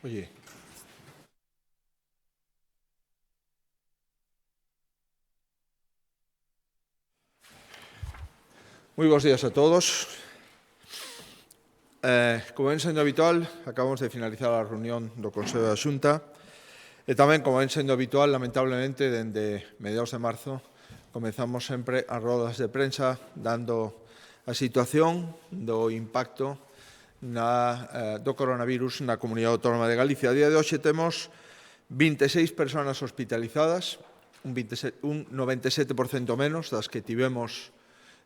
Oye. Moi bons días a todos. Como ven sendo habitual, acabamos de finalizar a reunión do Consello da Xunta e tamén, como ven sendo habitual, lamentablemente, dende mediados de marzo, comezamos sempre as rodas de prensa dando a situación do impacto do coronavirus na Comunidade Autónoma de Galicia. A día de hoxe temos 26 persoas hospitalizadas, un 97% menos das que tivemos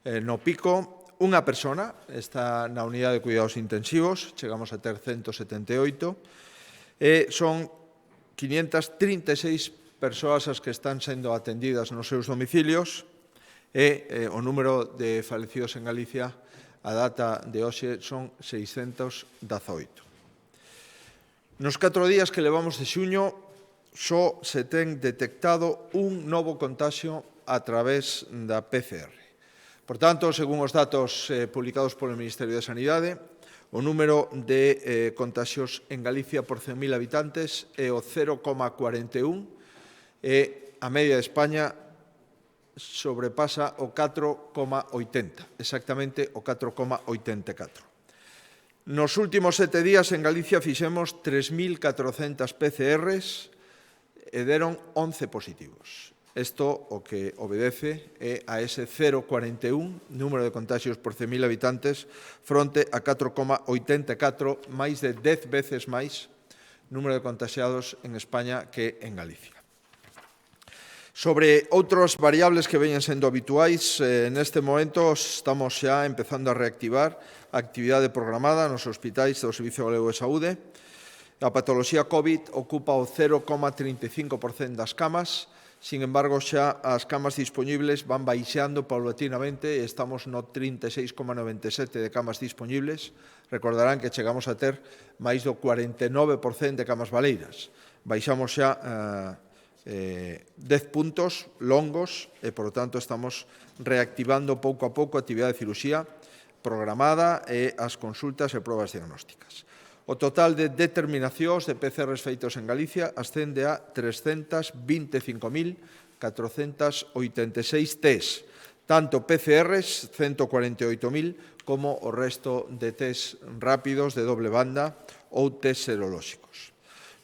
no pico. Unha persona está na unidade de cuidados intensivos, chegamos a ter 178, e son 536 persoas as que están sendo atendidas nos seus domicilios e o número de falecidos en Galicia a data de hoxe son 618. Nos 4 días que levamos de xuño só se ten detectado un novo contagio a través da PCR. Por tanto, según os datos publicados polo Ministerio de Sanidade, o número de contagios en Galicia por 100.000 habitantes é o 0,41 e a media de España sobrepasa o 4,80, exactamente o 4,84. Nos últimos 7 días en Galicia fixemos 3.400 PCRs e deron 11 positivos. Isto o que obedece é a ese 0,41 número de contagios por 100.000 habitantes fronte a 4,84, máis de 10 veces máis número de contagiados en España que en Galicia. Sobre outras variables que veñen sendo habituais, neste momento estamos xa empezando a reactivar a actividade programada nos hospitais do Servicio Galego de Saúde. A patoloxía COVID ocupa o 0,35% das camas. Sin embargo, xa as camas dispoñibles van baixando paulatinamente e estamos no 36,97% de camas dispoñibles. Recordarán que chegamos a ter máis do 49% de camas baleiras. Baixamos xa 10 puntos longos e, por lo tanto, estamos reactivando pouco a pouco a actividade de cirurxía programada e as consultas e probas diagnósticas. O total de determinacións de PCRs feitos en Galicia ascende a 320.486 tests, tanto PCRs, 148.000, como o resto de tests rápidos de doble banda ou tests serolóxicos.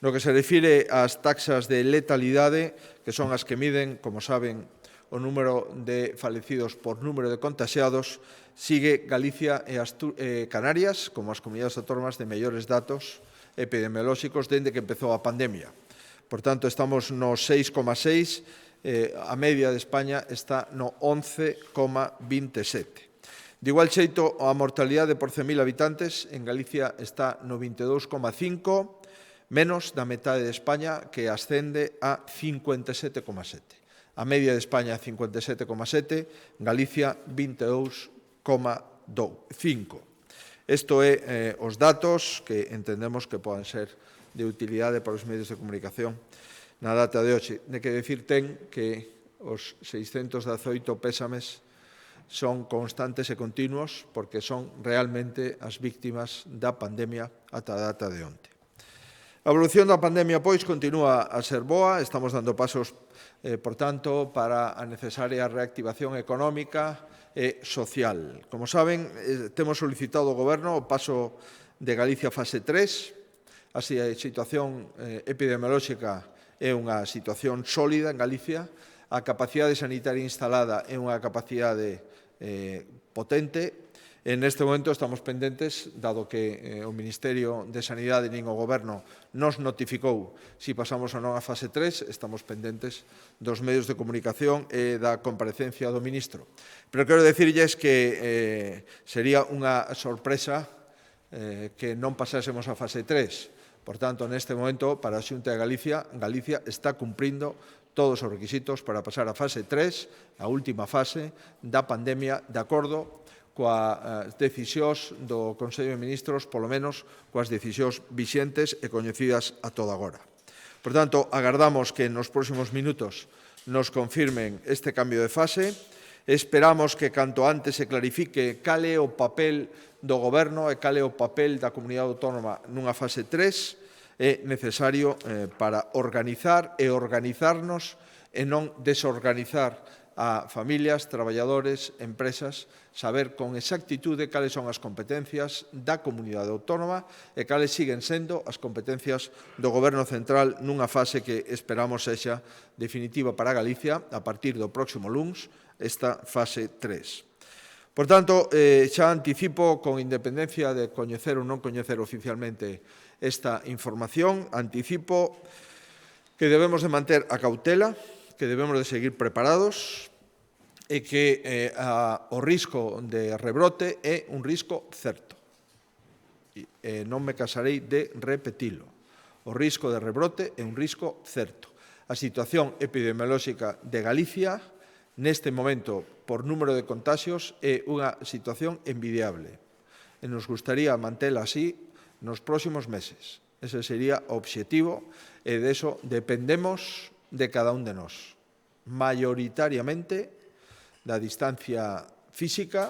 No que se refire ás taxas de letalidade, que son as que miden, como saben, o número de falecidos por número de contagiados, sigue Galicia e Canarias como as comunidades autónomas de mellores datos epidemiolóxicos dende que empezou a pandemia. Por tanto, estamos no 6,6, a media de España está no 11,27. De igual xeito, a mortalidade por 100.000 habitantes en Galicia está no 22,5, menos da metade de España, que ascende a 57,7. A media de España 57,7, Galicia 22,5. Isto é os datos que entendemos que poden ser de utilidade para os medios de comunicación na data de hoxe. De que decir ten que os 618 pésames son constantes e continuos porque son realmente as víctimas da pandemia ata a data de onte. A evolución da pandemia, pois, continúa a ser boa. Estamos dando pasos, por tanto, para a necesaria reactivación económica e social. Como saben, temos solicitado ao Goberno o paso de Galicia a fase 3. A situación epidemiolóxica é unha situación sólida en Galicia. A capacidade sanitaria instalada é unha capacidade potente. En este momento estamos pendentes, dado que o Ministerio de Sanidade nin o Goberno nos notificou se pasamos ou non a fase 3, estamos pendentes dos medios de comunicación e da comparecencia do Ministro. Pero quero dicirlles que sería unha sorpresa que non pasásemos a fase 3. Por tanto, neste momento, para a Xunta de Galicia, Galicia está cumprindo todos os requisitos para pasar a fase 3, a última fase da pandemia, de acordo coas decisións do Consello de Ministros, polo menos coas decisións vixentes e coñecidas a toda agora. Por tanto, agardamos que nos próximos minutos nos confirmen este cambio de fase. Esperamos que canto antes se clarifique cal é o papel do Goberno e cal é o papel da Comunidade Autónoma nunha fase 3. é necesario para organizar e organizarnos e non desorganizar a familias, traballadores, empresas, saber con exactitude cales son as competencias da comunidade autónoma e cales siguen sendo as competencias do Goberno central nunha fase que esperamos sexa definitiva para Galicia a partir do próximo luns, esta fase 3. Por tanto, xa anticipo, con independencia de coñecer ou non coñecer oficialmente esta información, anticipo que debemos de manter a cautela, que debemos de seguir preparados e que o risco de rebrote é un risco certo. Non me casarei de repetilo. O risco de rebrote é un risco certo. A situación epidemiolóxica de Galicia neste momento, por número de contagios, é unha situación envidiable. E nos gustaría mantela así nos próximos meses. Ese sería o obxectivo e de eso dependemos de cada un de nós. Maioritariamente da distancia física,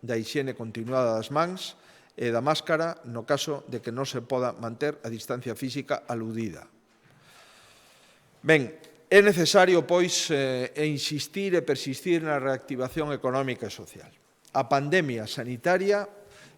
da hixiene continuada das mans e da máscara no caso de que non se poda manter a distancia física aludida. Ben, é necesario, pois, insistir e persistir na reactivación económica e social. A pandemia sanitaria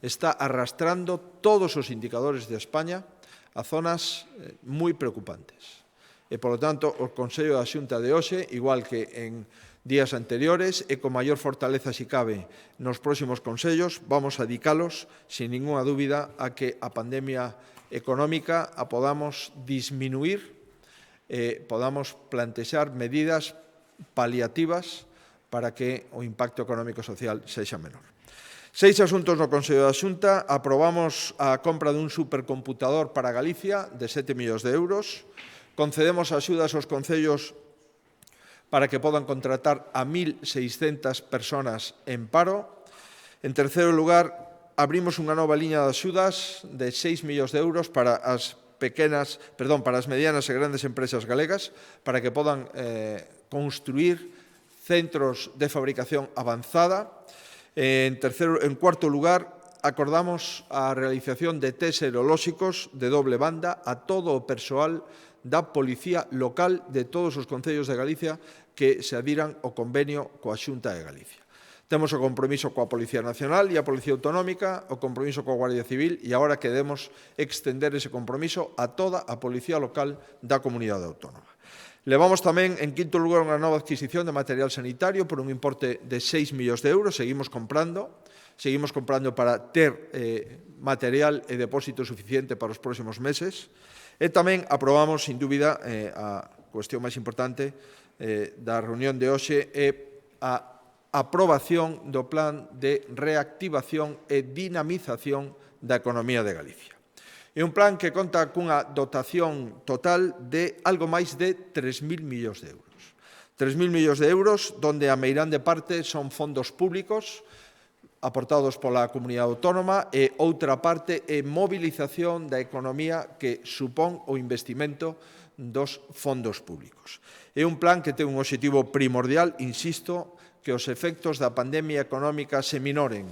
está arrastrando todos os indicadores de España a zonas moi preocupantes. E, polo tanto, o Consello da Xunta de hoxe, igual que en días anteriores, e con maior fortaleza, se cabe, nos próximos consellos, vamos a dedicalos, sin ninguna dúbida, a que a pandemia económica a podamos disminuir, podamos plantexar medidas paliativas para que o impacto económico e social sexa menor. 6 asuntos no Consello da Xunta. Aprobamos a compra dun supercomputador para Galicia de 7 millóns de euros. Concedemos axudas aos concellos para que podan contratar a 1.600 personas en paro. En terceiro lugar, abrimos unha nova liña de axudas de 6 millóns de euros para as medianas e grandes empresas galegas para que podan construir centros de fabricación avanzada. En cuarto lugar, acordamos a realización de test serolóxicos de doble banda a todo o persoal da Policía Local de todos os concellos de Galicia que se adhiran ao convenio coa Xunta de Galicia. Temos o compromiso coa Policía Nacional e a Policía Autonómica, o compromiso coa Guardia Civil e agora queremos extender ese compromiso a toda a Policía Local da Comunidade Autónoma. Levamos tamén, en quinto lugar, unha nova adquisición de material sanitario por un importe de 6 millóns de euros. Seguimos comprando para ter material e depósito suficiente para os próximos meses. E tamén aprobamos, sin dúbida, a cuestión máis importante da reunión de hoxe é a aprobación do Plan de Reactivación e Dinamización da Economía de Galicia. É un plan que conta cunha dotación total de algo máis de 3.000 millóns de euros. 3.000 millóns de euros, donde a meirande parte son fondos públicos aportados pola Comunidade Autónoma e outra parte é mobilización da economía que supón o investimento dos fondos públicos. É un plan que ten un obxectivo primordial, insisto, que os efectos da pandemia económica se minoren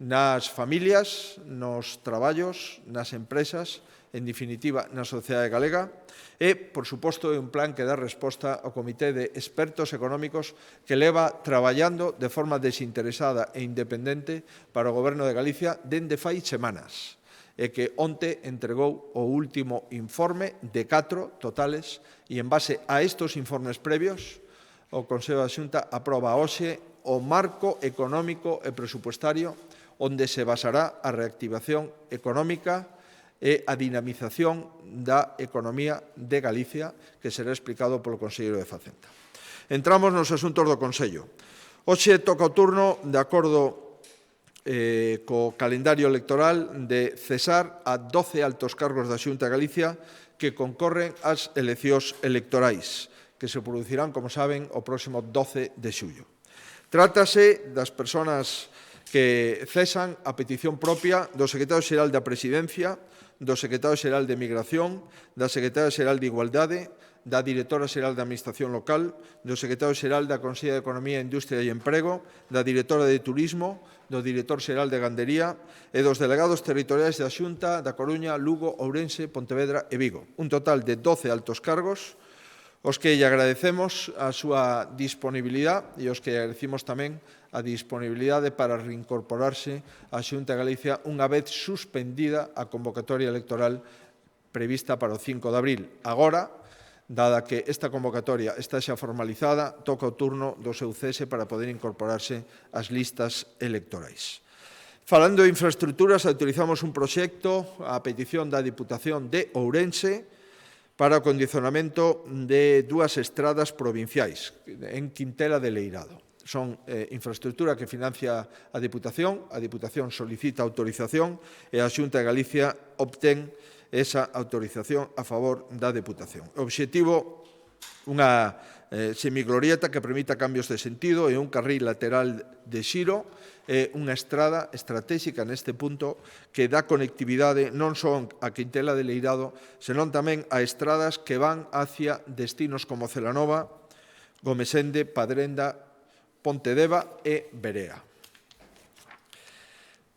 nas familias, nos traballos, nas empresas, en definitiva, na sociedade galega. E, por suposto, é un plan que dá resposta ao Comité de Expertos Económicos que leva traballando de forma desinteresada e independente para o Goberno de Galicia dende fai semanas e que onte entregou o último informe de 4 totales e, en base a estos informes previos, o Consello da Xunta aproba hoxe o marco económico e presupuestario onde se basará a reactivación económica e a dinamización da economía de Galicia, que será explicado polo Conselleiro de Facenda. Entramos nos asuntos do Consello. Hoxe toca o turno, de acordo co calendario electoral, de cesar a 12 altos cargos da Xunta de Galicia que concorren ás eleccións electorais, que se producirán, como saben, o próximo 12 de xullo. Trátase das persoas que cesan a petición propia do Secretario Xeral da Presidencia, do Secretario Xeral de Migración, da Secretaria Xeral de Igualdade, da Directora Xeral da Administración Local, do Secretario Xeral da Consellería de Economía, Industria e Emprego, da Directora de Turismo, do Director Xeral de Gandería e dos delegados territoriais da Xunta da Coruña, Lugo, Ourense, Pontevedra e Vigo. Un total de 12 altos cargos, os que lle agradecemos a súa disponibilidade e os que agradecimos tamén a disponibilidade para reincorporarse á Xunta de Galicia unha vez suspendida a convocatoria electoral prevista para o 5 de abril. Agora, dada que esta convocatoria está xa formalizada, toca o turno do seu cese para poder incorporarse ás listas electorais. Falando de infraestructuras, autorizamos un proxecto a petición da Diputación de Ourense para o condicionamento de dúas estradas provinciais en Quintela de Leirado. Son infraestructura que financia a Diputación solicita autorización e a Xunta de Galicia obtén esa autorización a favor da Deputación. O obxectivo, unha semiglorieta que permita cambios de sentido e un carril lateral de xiro, é unha estrada estratégica neste punto que dá conectividade non só a Quintela de Leirado, senón tamén a estradas que van hacia destinos como Celanova, Gomesende, Padrenda, Pontedeva e Berea.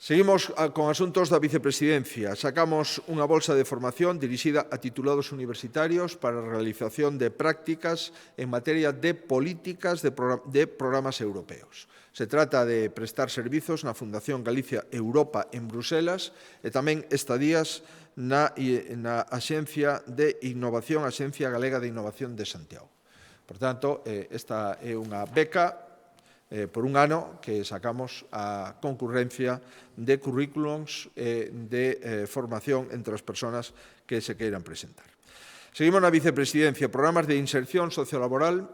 Seguimos con asuntos da vicepresidencia. Sacamos unha bolsa de formación dirixida a titulados universitarios para a realización de prácticas en materia de políticas de programas europeos. Se trata de prestar servizos na Fundación Galicia Europa en Bruselas e tamén estadías na Axencia de Innovación, Axencia Galega de Innovación de Santiago. Por tanto, esta é unha beca por un ano que sacamos a concurrencia de currículums de formación entre as persoas que se queiran presentar. Seguimos na vicepresidencia, programas de inserción sociolaboral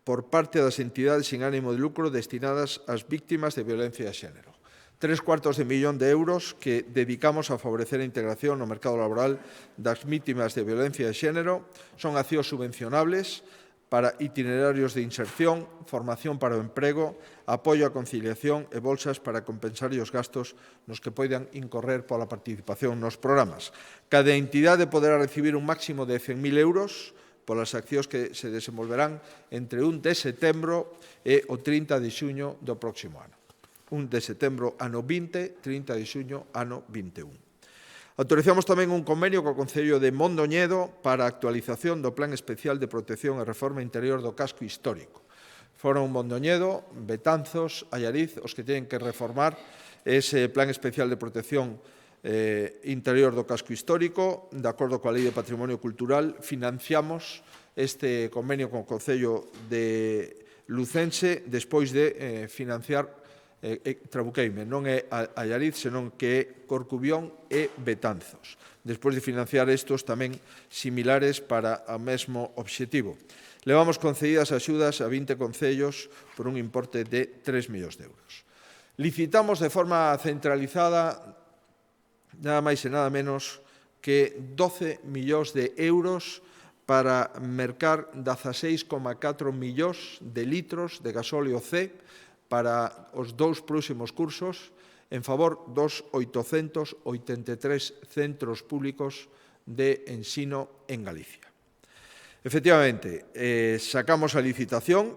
por parte das entidades sin ánimo de lucro destinadas ás víctimas de violencia de xénero. 3/4 de millón de euros que dedicamos a favorecer a integración no mercado laboral das víctimas de violencia de xénero son accións subvencionables para itinerarios de inserción, formación para o emprego, apoio á conciliación e bolsas para compensar os gastos nos que poidan incorrer pola participación nos programas. Cada entidade poderá recibir un máximo de 100.000 euros polas accións que se desenvolverán entre 1 de setembro e o 30 de xuño do próximo ano. 1 de setembro, ano 20, 30 de xuño, ano 21. Autorizamos tamén un convenio co Concello de Mondoñedo para a actualización do Plan Especial de Protección e Reforma Interior do Casco Histórico. Foron Mondoñedo, Betanzos, Allariz os que teñen que reformar ese Plan Especial de Protección Interior do Casco Histórico. De acordo coa Lei de Patrimonio Cultural, financiamos este convenio con o Concello de Lucense despois de financiar trabuqueime, non é Allariz, senón que é Corcubión e Betanzos. Despois de financiar estos tamén similares para o mesmo obxectivo. Levamos concedidas axudas a 20 concellos por un importe de 3 millóns de euros. Licitamos de forma centralizada nada máis e nada menos que 12 millóns de euros para mercar 16,4 millóns de litros de gasóleo C para os 2 próximos cursos en favor dos 883 centros públicos de ensino en Galicia. Efectivamente, sacamos a licitación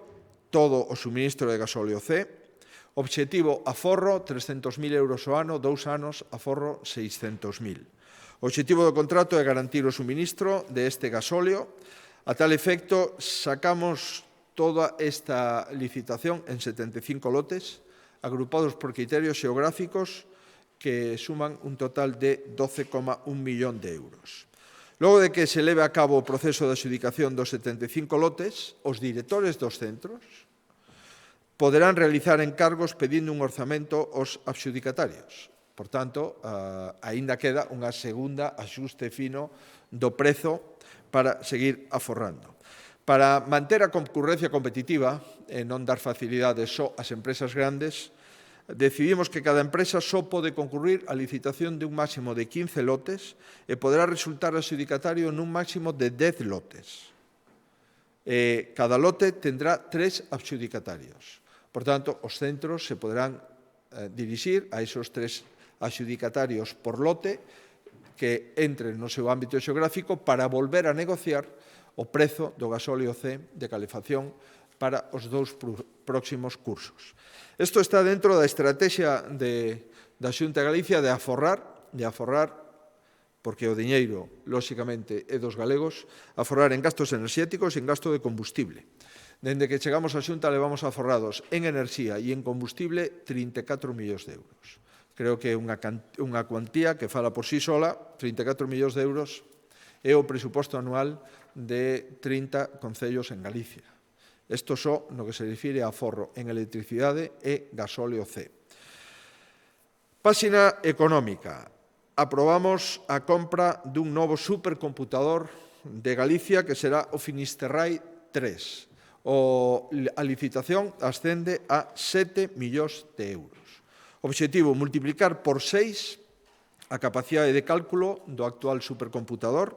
todo o suministro de gasóleo C, obxectivo aforro 300.000 euros ao ano, 2 anos aforro 600.000. O obxectivo do contrato é garantir o suministro deste gasóleo. A tal efecto, sacamos toda esta licitación en 75 lotes, agrupados por criterios xeográficos que suman un total de 12,1 millón de euros. Logo de que se leve a cabo o proceso de adxudicación dos 75 lotes, os directores dos centros poderán realizar encargos pedindo un orzamento aos adxudicatarios. Por tanto, aínda queda unha segunda axuste fino do prezo para seguir aforrando. Para manter a concurrencia competitiva e non dar facilidades só ás empresas grandes, decidimos que cada empresa só pode concurrir a licitación de un máximo de 15 lotes e poderá resultar adxudicatario nun máximo de 10 lotes. Cada lote tendrá 3 adxudicatarios. Por tanto, os centros se poderán dirixir a esos 3 adxudicatarios por lote que entren no seu ámbito xeográfico para volver a negociar o prezo do gasóleo C de calefacción para os 2 próximos cursos. Isto está dentro da estrategia da Xunta de Galicia de aforrar, porque o diñeiro, lóxicamente, é dos galegos, aforrar en gastos enerxéticos e en gasto de combustible. Dende que chegamos á Xunta levamos aforrados en enerxía e en combustible 34 millóns de euros. Creo que é unha cuantía que fala por sí sola, 34 millóns de euros, é o presuposto anual de 30 concellos en Galicia. Isto só no que se refire a aforro en electricidade e gasóleo C. Páxina económica. Aprobamos a compra dun novo supercomputador de Galicia que será o Finisterrai 3. A licitación ascende a 7 millóns de euros. Obxectivo, multiplicar por 6 a capacidade de cálculo do actual supercomputador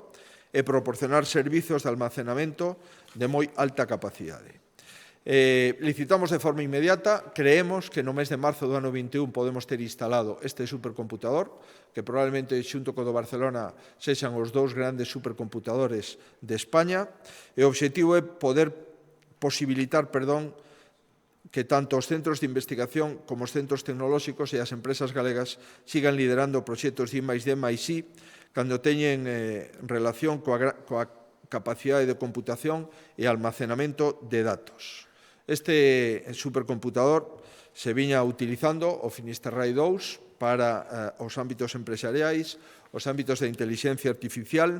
e proporcionar servizos de almacenamento de moi alta capacidade. Licitamos de forma inmediata, creemos que no mes de marzo do ano 21 podemos ter instalado este supercomputador, que probablemente xunto co do Barcelona sexan os 2 grandes supercomputadores de España, e o obxectivo é poder posibilitar, que tanto os centros de investigación como os centros tecnolóxicos e as empresas galegas sigan liderando proxectos de I+D+I cando teñen relación coa capacidade de computación e almacenamento de datos. Este supercomputador se viña utilizando o Finisterrai 2 para os ámbitos empresariais, os ámbitos de inteligencia artificial,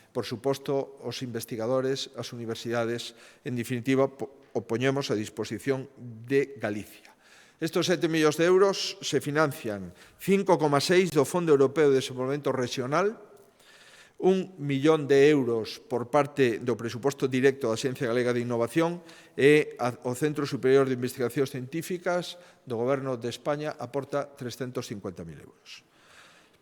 por suposto, os investigadores, as universidades, en definitiva, o poñemos a disposición de Galicia. Estos 7 millóns de euros se financian 5,6 do Fondo Europeo de Desenvolvemento Regional, 1 millón de euros por parte do presuposto directo da Axencia Galega de Innovación e o Centro Superior de Investigacións Científicas do Goberno de España aporta 350.000 euros.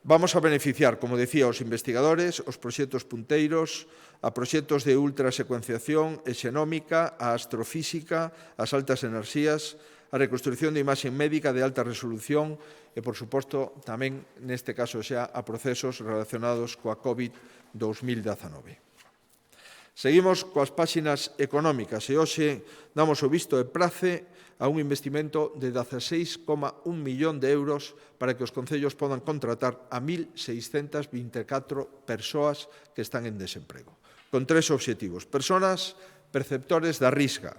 Vamos a beneficiar, como decía, os investigadores, os proxectos punteiros, a proxectos de ultrasecuenciación e xenómica, a astrofísica, as altas enerxías, a reconstrucción de imaxe médica de alta resolución e, por suposto, tamén, neste caso xa, a procesos relacionados coa COVID-2019. Seguimos coas páxinas económicas e hoxe damos o visto e prace a un investimento de 16,1 millón de euros para que os concellos podan contratar a 1.624 persoas que están en desemprego, con 3 obxectivos. Persoas perceptores da Risga.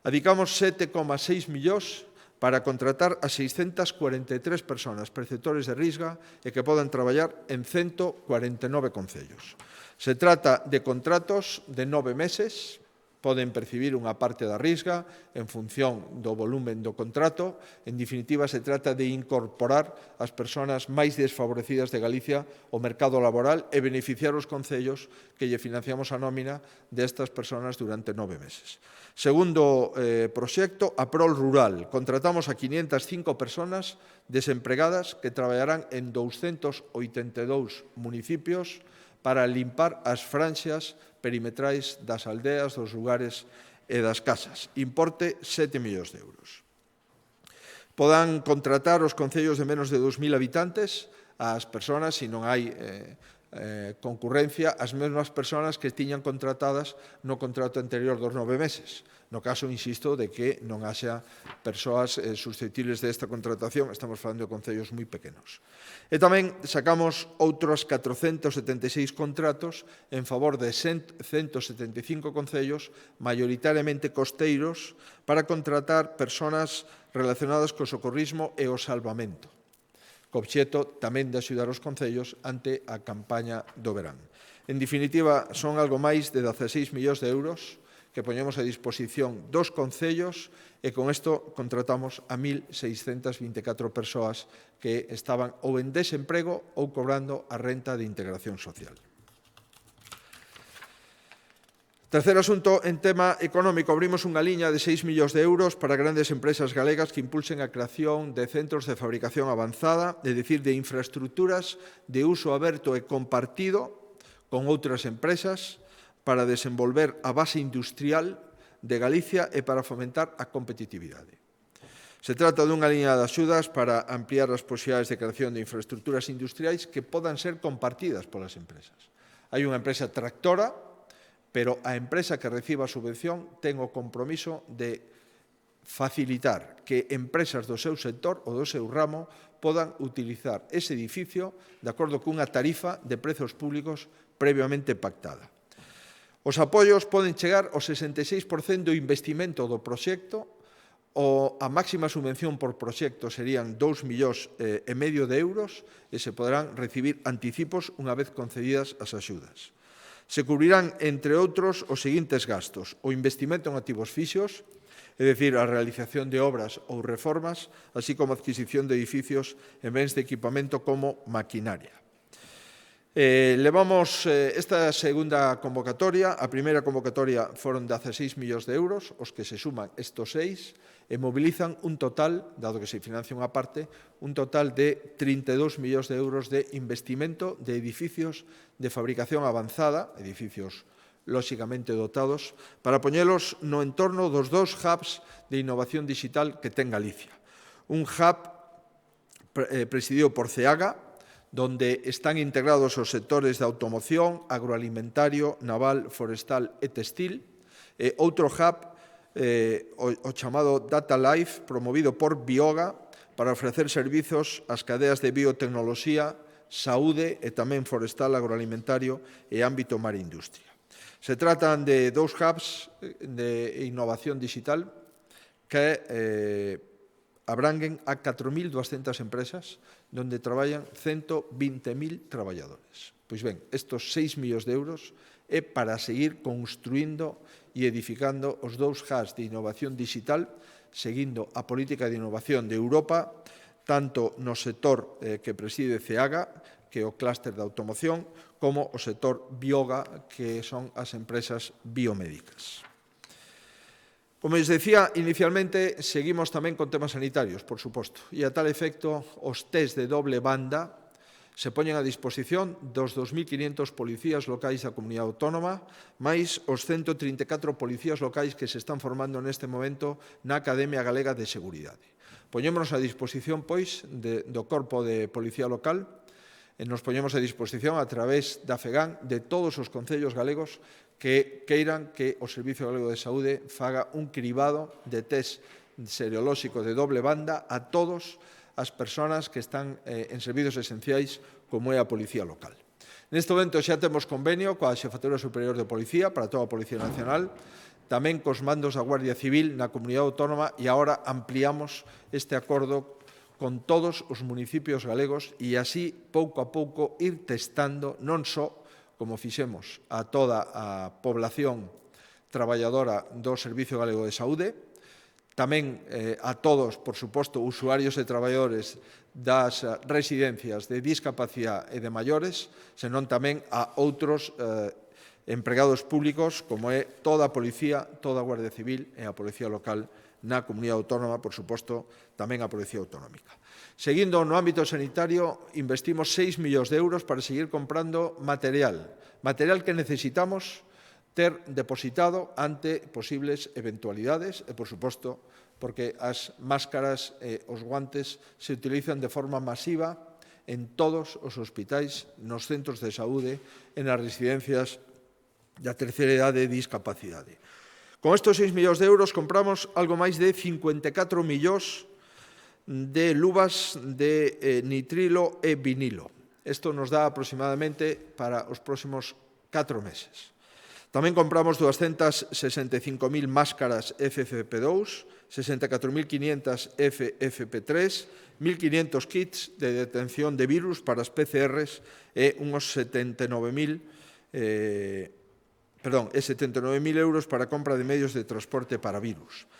Adicamos 7,6 millóns para contratar a 643 persoas perceptores de Risga e que podan traballar en 149 concellos. Se trata de contratos de 9 meses, poden percibir unha parte da Risga en función do volumen do contrato. En definitiva, se trata de incorporar as persoas máis desfavorecidas de Galicia ao mercado laboral e beneficiar os concellos que lle financiamos a nómina destas persoas durante 9 meses. Segundo proxecto, a Prol Rural. Contratamos a 505 persoas desempregadas que traballarán en 282 municipios para limpar as franxas perimetrais das aldeas, dos lugares e das casas. Importe 7 millóns de euros. Podan contratar os concellos de menos de 2.000 habitantes as persoas, se non hai concurrencia, as mesmas persoas que tiñan contratadas no contrato anterior dos 9 meses. No caso, insisto, de que non haxa persoas susceptibles desta contratación, estamos falando de concellos moi pequenos. E tamén sacamos outros 476 contratos en favor de 175 concellos, maioritariamente costeiros, para contratar persoas relacionadas co socorrismo e o salvamento, co obxecto tamén de axudar os concellos ante a campaña do verán. En definitiva, son algo máis de 16 millóns de euros que poñemos a disposición dos concellos e con isto contratamos a 1.624 persoas que estaban ou en desemprego ou cobrando a renta de integración social. Terceiro asunto, en tema económico, abrimos unha liña de 6 millóns de euros para grandes empresas galegas que impulsen a creación de centros de fabricación avanzada, é dicir, de infraestructuras de uso aberto e compartido con outras empresas para desenvolver a base industrial de Galicia e para fomentar a competitividade. Se trata dunha liña de axudas para ampliar as posibilidades de creación de infraestructuras industriais que podan ser compartidas polas empresas. Hai unha empresa tractora, pero a empresa que reciba a subvención ten o compromiso de facilitar que empresas do seu sector ou do seu ramo podan utilizar ese edificio de acordo cunha tarifa de prezos públicos previamente pactada. Os apoios poden chegar ao 66% do investimento do proxecto, ou a máxima subvención por proxecto serían 2,5 millóns de euros e se poderán recibir anticipos unha vez concedidas as axudas. Se cubrirán, entre outros, os seguintes gastos: o investimento en activos fixos, é dicir, a realización de obras ou reformas, así como a adquisición de edificios e bens de equipamento como maquinaria. Levamos esta segunda convocatoria. A primeira convocatoria foron 16 millóns de euros, os que se suman estos 6, e mobilizan un total, dado que se financia unha parte, un total de 32 millóns de euros de investimento de edificios de fabricación avanzada, edificios lóxicamente dotados, para poñelos no entorno dos 2 hubs de innovación digital que ten Galicia. Un hub presidido por CEAGA, donde están integrados os sectores de automoción, agroalimentario, naval, forestal e textil. Outro hub, o chamado Data Life, promovido por Bioga, para ofrecer servizos ás cadeas de biotecnoloxía, saúde e tamén forestal, agroalimentario e ámbito mar e industria. Se tratan de 2 hubs de innovación digital que abranguen a 4.200 empresas, donde traballan 120.000 traballadores. Pois ben, estos 6 millóns de euros é para seguir construindo e edificando os 2 hubs de innovación digital, seguindo a política de innovación de Europa, tanto no sector que preside CEAGA, que é o clúster de automoción, como o sector Bioga, que son as empresas biomédicas. Como les decía inicialmente, seguimos tamén con temas sanitarios, por suposto, e a tal efecto os test de doble banda se poñen a disposición dos 2.500 policías locais da Comunidade Autónoma, máis os 134 policías locais que se están formando neste momento na Academia Galega de Seguridade. Poñémonos a disposición, pois, do Corpo de Policía Local, e nos poñemos a disposición a través da FEGAN de todos os concellos galegos que queiran que o Servicio Galego de Saúde faga un cribado de test serolóxico de doble banda a todas as persoas que están en servizos esenciais como é a Policía Local. Neste momento xa temos convenio coa Xefatura Superior de Policía para toda a Policía Nacional, tamén cos mandos da Guardia Civil na Comunidade Autónoma e agora ampliamos este acordo con todos os municipios galegos e así, pouco a pouco, ir testando non só como fixemos a toda a población traballadora do Servicio Galego de Saúde, tamén a todos, por suposto, usuarios e traballadores das residencias de discapacidade e de maiores, senón tamén a outros empregados públicos, como é toda a Policía, toda a Guardia Civil e a Policía Local na Comunidade Autónoma, por suposto, tamén a Policía Autonómica. Seguindo no ámbito sanitario, investimos 6 millóns de euros para seguir comprando material que necesitamos ter depositado ante posibles eventualidades e, por suposto, porque as máscaras e os guantes se utilizan de forma masiva en todos os hospitais, nos centros de saúde e nas residencias da terceira idade e discapacidade. Con estes 6 millóns de euros compramos algo máis de 54 millóns de luvas de nitrilo e vinilo. Isto nos dá aproximadamente para os próximos 4 meses. Tamén compramos 265.000 máscaras FFP2, 64.500 FFP3, 1.500 kits de detención de virus para as PCRs e uns 79.000 euros para a compra de medios de transporte para virus.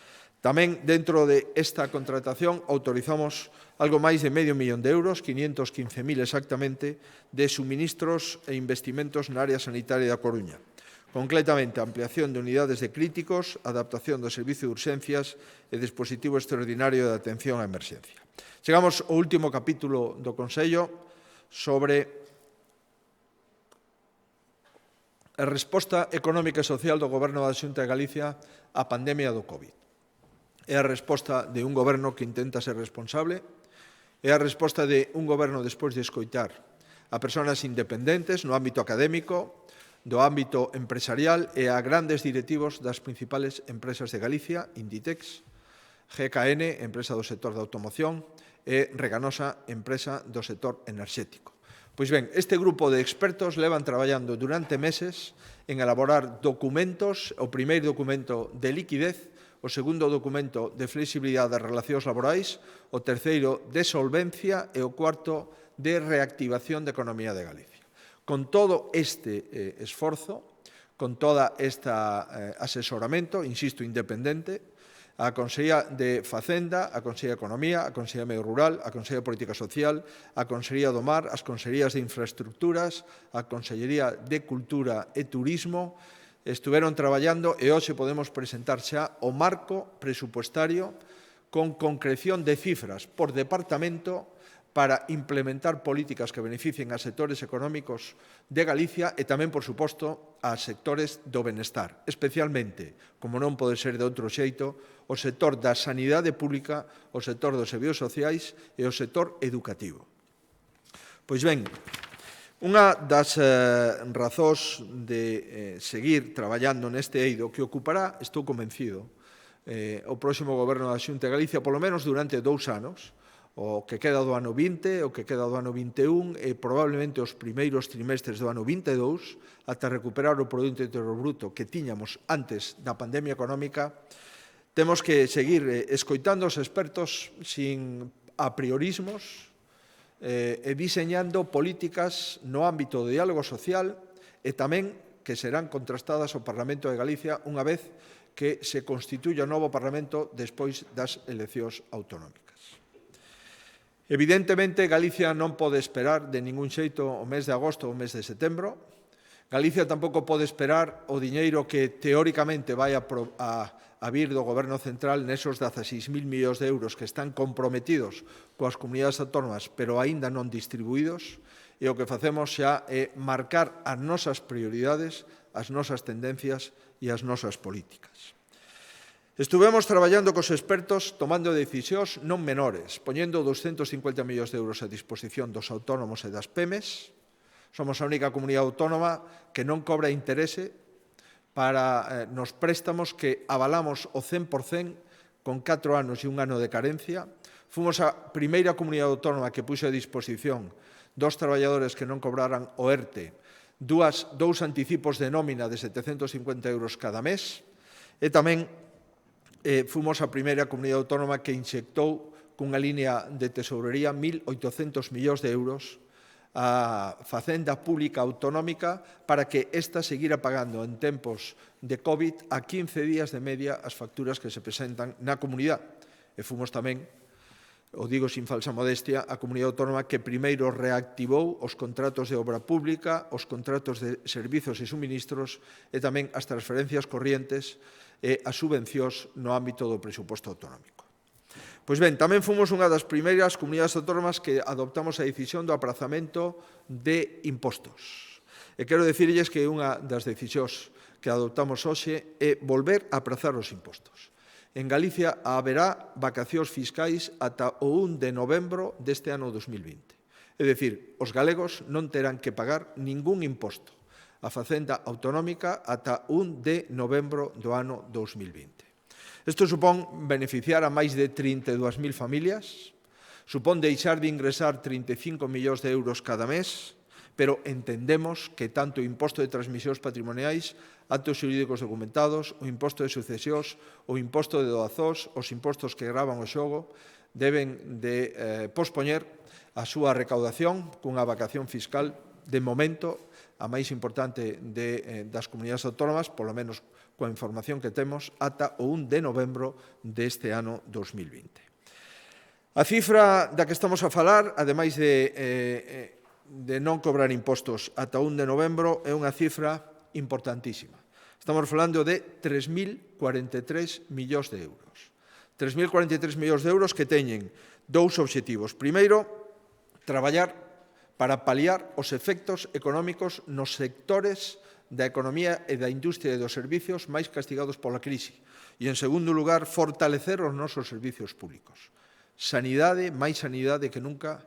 Tamén, dentro de esta contratación, autorizamos algo máis de medio millón de euros, 515.000 exactamente, de suministros e investimentos na área sanitaria da Coruña. Concretamente, ampliación de unidades de críticos, adaptación do servicio de urxencias e dispositivo extraordinario de atención á emerxencia. Chegamos ao último capítulo do Consello sobre a resposta económica e social do Goberno da Xunta de Galicia á pandemia do COVID. É a resposta de un goberno que intenta ser responsable, é a resposta de un goberno despois de escoitar a persoas independentes no ámbito académico, do ámbito empresarial e a grandes directivos das principales empresas de Galicia, Inditex, GKN, empresa do sector da automoción, e Reganosa, empresa do sector enerxético. Pois ben, este grupo de expertos levan traballando durante meses en elaborar documentos, o primeiro documento de liquidez, o segundo documento de flexibilidade das relacións laborais, o terceiro de solvencia e o cuarto de reactivación da economía de Galicia. Con todo este esforzo, con toda esta asesoramento, insisto, independente, a Consellería de Facenda, a Consellería de Economía, a Consellería de Medio Rural, a Consellería de Política Social, a Consellería do Mar, as Consellerías de Infraestructuras, a Consellería de Cultura e Turismo, estuveron traballando e hoxe podemos presentar xa o marco presupuestario con concreción de cifras por departamento para implementar políticas que beneficien a sectores económicos de Galicia e tamén, por suposto, a sectores do benestar, especialmente, como non pode ser de outro xeito, o sector da sanidade pública, o sector dos servizos sociais e o sector educativo. Pois ben, unha das razóns de seguir traballando neste eido que ocupará, estou convencido, o próximo goberno da Xunta de Galicia, polo menos durante 2 anos, o que queda do ano 20, o que queda do ano 21 e probablemente os primeiros trimestres do ano 22, ata recuperar o Produto Interior Bruto que tiñamos antes da pandemia económica, temos que seguir escoitando os expertos sin apriorismos, e diseñando políticas no ámbito do diálogo social e tamén que serán contrastadas ao Parlamento de Galicia unha vez que se constituya o novo Parlamento despois das eleccións autonómicas. Evidentemente, Galicia non pode esperar de ningún xeito o mes de agosto ou o mes de setembro. Galicia tampouco pode esperar o diñeiro que teóricamente vai a vir do Goberno Central nesos 16.000 millóns de euros que están comprometidos coas comunidades autónomas, pero aínda non distribuídos, e o que facemos xa é marcar as nosas prioridades, as nosas tendencias e as nosas políticas. Estuvemos traballando cos expertos tomando decisións non menores, poñendo 250 millóns de euros a disposición dos autónomos e das PEMES. Somos a única comunidade autónoma que non cobra interese para nos préstamos que avalamos o 100% con 4 anos e 1 ano de carencia. Fomos a primeira comunidade autónoma que puxo a disposición dos traballadores que non cobraran o ERTE dous anticipos de nómina de 750 euros cada mes e tamén fomos a primeira comunidade autónoma que inxectou cunha línea de tesourería 1.800 millóns de euros a Facenda Pública Autonómica para que esta seguira pagando en tempos de COVID a 15 días de media as facturas que se presentan na comunidade. E fomos tamén, o digo sin falsa modestia, a comunidade autónoma que primeiro reactivou os contratos de obra pública, os contratos de servizos e suministros e tamén as transferencias corrientes e as subvencións no ámbito do presuposto autonómico. Pois ben, tamén fomos unha das primeiras comunidades autónomas que adoptamos a decisión do aprazamento de impostos. E quero dicirlles que unha das decisións que adoptamos hoxe é volver a aprazar os impostos. En Galicia haberá vacacións fiscais ata o 1 de novembro deste ano 2020. É dicir, os galegos non terán que pagar ningún imposto a Facenda Autonómica ata 1 de novembro do ano 2020. Isto supón beneficiar a máis de 32.000 familias, supón deixar de ingresar 35 millóns de euros cada mes, pero entendemos que tanto o imposto de transmisións patrimoniais, actos xurídicos documentados, o imposto de sucesións, o imposto de doazós, os impostos que gravan o xogo, deben de pospoñer a súa recaudación cunha vacación fiscal de momento a máis importante das comunidades autónomas, polo menos coa información que temos, ata o 1 de novembro deste ano 2020. A cifra da que estamos a falar, ademais de non cobrar impostos ata o 1 de novembro, é unha cifra importantísima. Estamos falando de 3.043 millóns de euros. 3.043 millóns de euros que teñen dous obxectivos. Primeiro, traballar para paliar os efectos económicos nos sectores da economía e da industria e dos servicios máis castigados pola crise. E, en segundo lugar, fortalecer os nosos servicios públicos. Sanidade, máis sanidade que nunca,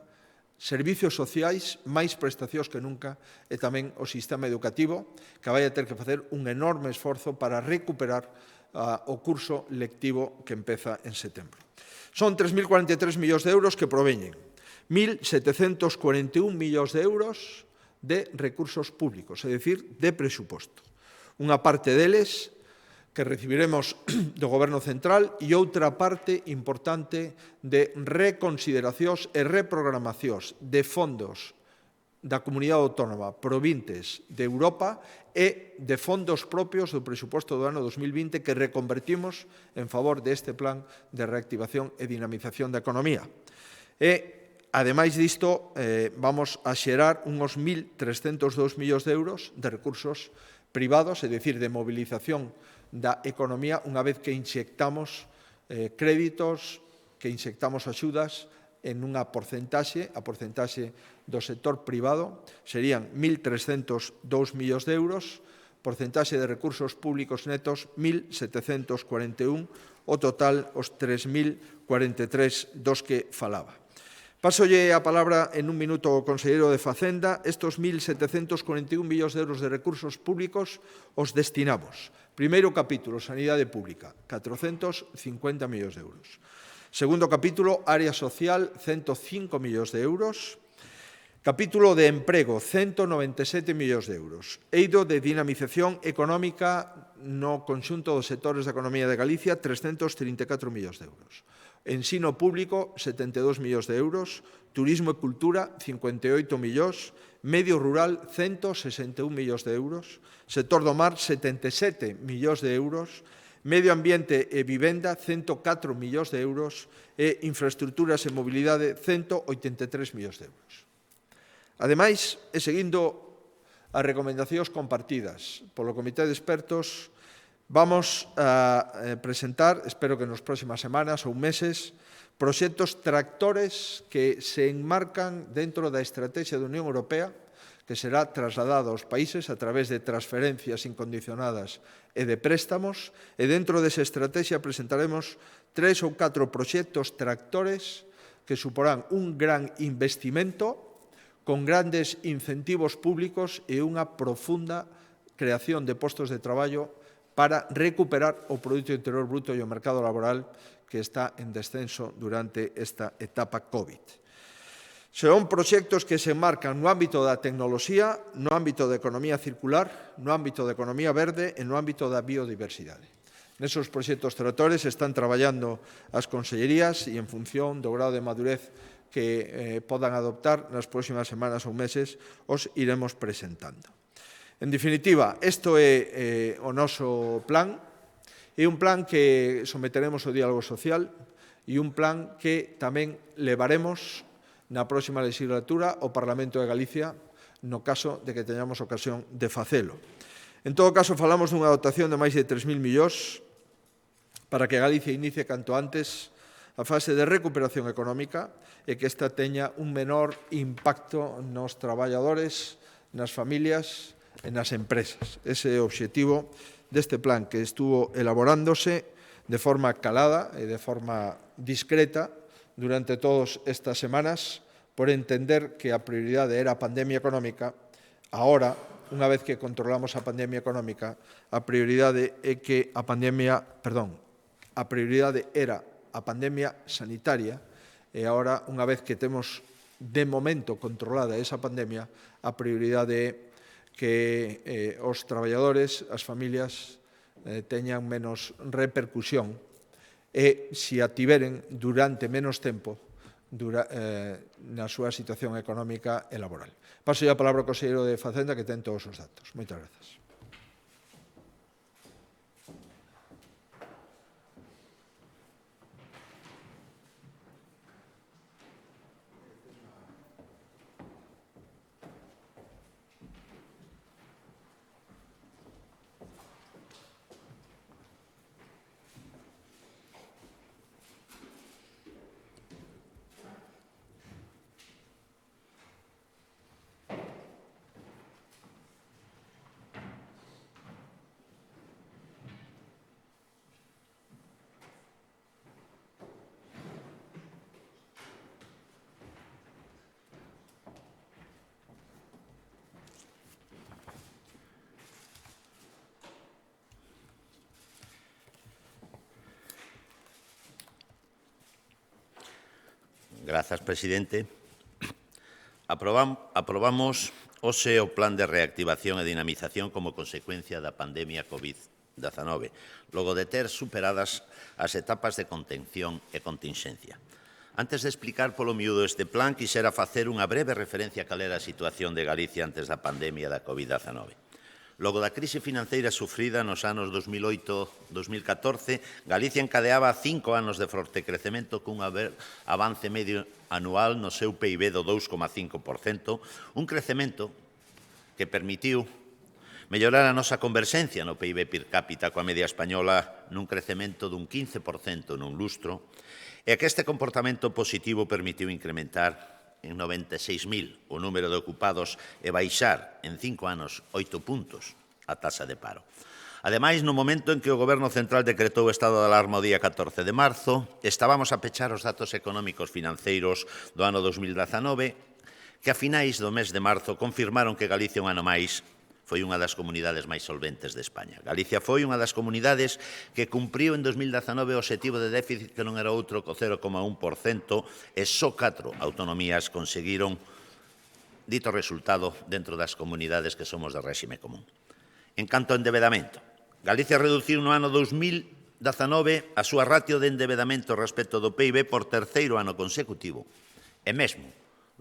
servicios sociais, máis prestacións que nunca, e tamén o sistema educativo, que vai a ter que facer un enorme esforzo para recuperar o curso lectivo que empeza en setembro. Son 3.043 millóns de euros que proveñen 1.741 millóns de euros de recursos públicos, é dicir, de presuposto. Unha parte deles que recibiremos do Goberno Central e outra parte importante de reconsideracións e reprogramacións de fondos da Comunidade Autónoma provintes de Europa e de fondos propios do presuposto do ano 2020 que reconvertimos en favor deste plan de reactivación e dinamización da economía. Ademais disto, vamos a xerar uns 1.302 millóns de euros de recursos privados, é dicir, de movilización da economía, unha vez que inyectamos créditos, que inyectamos axudas en unha porcentaxe, a porcentaxe do sector privado, serían 1.302 millóns de euros, porcentaxe de recursos públicos netos 1.741, o total os 3.043 dos que falaba. Pásolle a palabra en un minuto ao conselleiro de Facenda. Estos 1.741 millóns de euros de recursos públicos os destinamos. Primeiro capítulo, Sanidade Pública, 450 millóns de euros. Segundo capítulo, Área Social, 105 millóns de euros. Capítulo de Emprego, 197 millóns de euros. Eido de Dinamización Económica no conxunto dos sectores da economía de Galicia, 334 millóns de euros. Ensino público, 72 millóns de euros. Turismo e cultura, 58 millóns. Medio rural, 161 millóns de euros. Sector do mar, 77 millóns de euros. Medio ambiente e vivenda, 104 millóns de euros. E infraestructuras e mobilidade, 183 millóns de euros. Ademais, e seguindo as recomendacións compartidas polo Comité de Expertos, vamos a presentar, espero que nas próximas semanas ou meses, proxectos tractores que se enmarcan dentro da estrategia da Unión Europea, que será trasladada aos países a través de transferencias incondicionadas e de préstamos, e dentro desa estrategia presentaremos 3 ou 4 proxectos tractores que suporán un gran investimento con grandes incentivos públicos e unha profunda creación de postos de traballo para recuperar o Produto Interior Bruto e o mercado laboral que está en descenso durante esta etapa COVID. Son proxectos que se enmarcan no ámbito da tecnoloxía, no ámbito da economía circular, no ámbito da economía verde e no ámbito da biodiversidade. Nesos proxectos tractores están traballando as consellerías e en función do grado de madurez que podan adoptar nas próximas semanas ou meses os iremos presentando. En definitiva, isto é o noso plan. É un plan que someteremos ao diálogo social e un plan que tamén levaremos na próxima legislatura ao Parlamento de Galicia no caso de que teñamos ocasión de facelo. En todo caso, falamos dunha dotación de máis de 3.000 millóns para que Galicia inicie canto antes a fase de recuperación económica e que esta teña un menor impacto nos traballadores, nas familias e nas empresas. Ese é o obxectivo deste plan que estuvo elaborándose de forma calada e de forma discreta durante todas estas semanas por entender que a prioridade era a pandemia económica. Ahora, unha vez que controlamos a pandemia económica, a prioridade era a pandemia sanitaria e agora, unha vez que temos de momento controlada esa pandemia, a prioridade é que os traballadores, as familias, teñan menos repercusión e, se a tiveren durante menos tempo, na súa situación económica e laboral. Paso a palabra ao conselleiro de Facenda, que ten todos os datos. Moitas grazas. Grazas, presidente. Aprobamos hoxe o Plan de Reactivación e Dinamización como consecuencia da pandemia COVID-19, logo de ter superadas as etapas de contención e continxencia. Antes de explicar polo miúdo este plan, quixera facer unha breve referencia a cal era a situación de Galicia antes da pandemia da COVID-19. Logo da crise financeira sufrida nos anos 2008-2014, Galicia encadeaba 5 anos de forte crecemento cun avance medio anual no seu PIB do 2,5%, un crecemento que permitiu mellorar a nosa converxencia no PIB per cápita coa media española nun crecemento dun 15% nun lustro, e que este comportamento positivo permitiu incrementar en 96.000 o número de ocupados e baixar en 5 anos 8 puntos a taxa de paro. Ademais, no momento en que o Goberno Central decretou o estado de alarma o día 14 de marzo, estábamos a pechar os datos económicos financeiros do ano 2019, que a finais do mes de marzo confirmaron que Galicia un ano máis foi unha das comunidades máis solventes de España. Galicia foi unha das comunidades que cumpriu en 2019 o obxectivo de déficit que non era outro que o 0,1% e só 4 autonomías conseguiron dito resultado dentro das comunidades que somos de réxime común. En canto ao endebedamento, Galicia reduciu no ano 2019 a súa ratio de endebedamento respecto do PIB por terceiro ano consecutivo e mesmo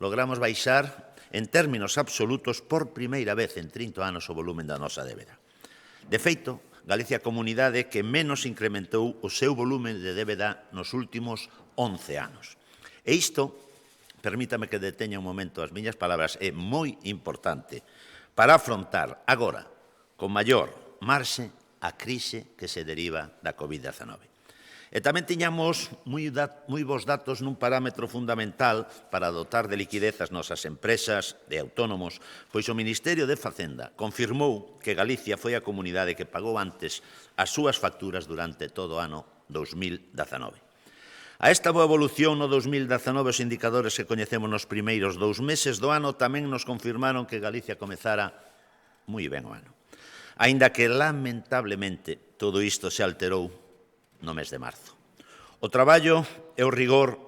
logramos baixar en términos absolutos por primeira vez en 30 anos o volumen da nosa débeda. De feito, Galicia é a comunidade que menos incrementou o seu volumen de débeda nos últimos 11 anos. E isto, permítame que deteña un momento as miñas palabras, é moi importante para afrontar agora, con maior marxe, a crise que se deriva da COVID-19. E tamén tiñamos moi bons datos nun parámetro fundamental para dotar de liquidez as nosas empresas e autónomos, pois o Ministerio de Facenda confirmou que Galicia foi a comunidade que pagou antes as súas facturas durante todo o ano 2019. A esta boa evolución no 2019 os indicadores que coñecemos nos primeiros 2 meses do ano tamén nos confirmaron que Galicia comezara moi ben o ano. Aínda que, lamentablemente, todo isto se alterou no mes de marzo. O traballo e o rigor,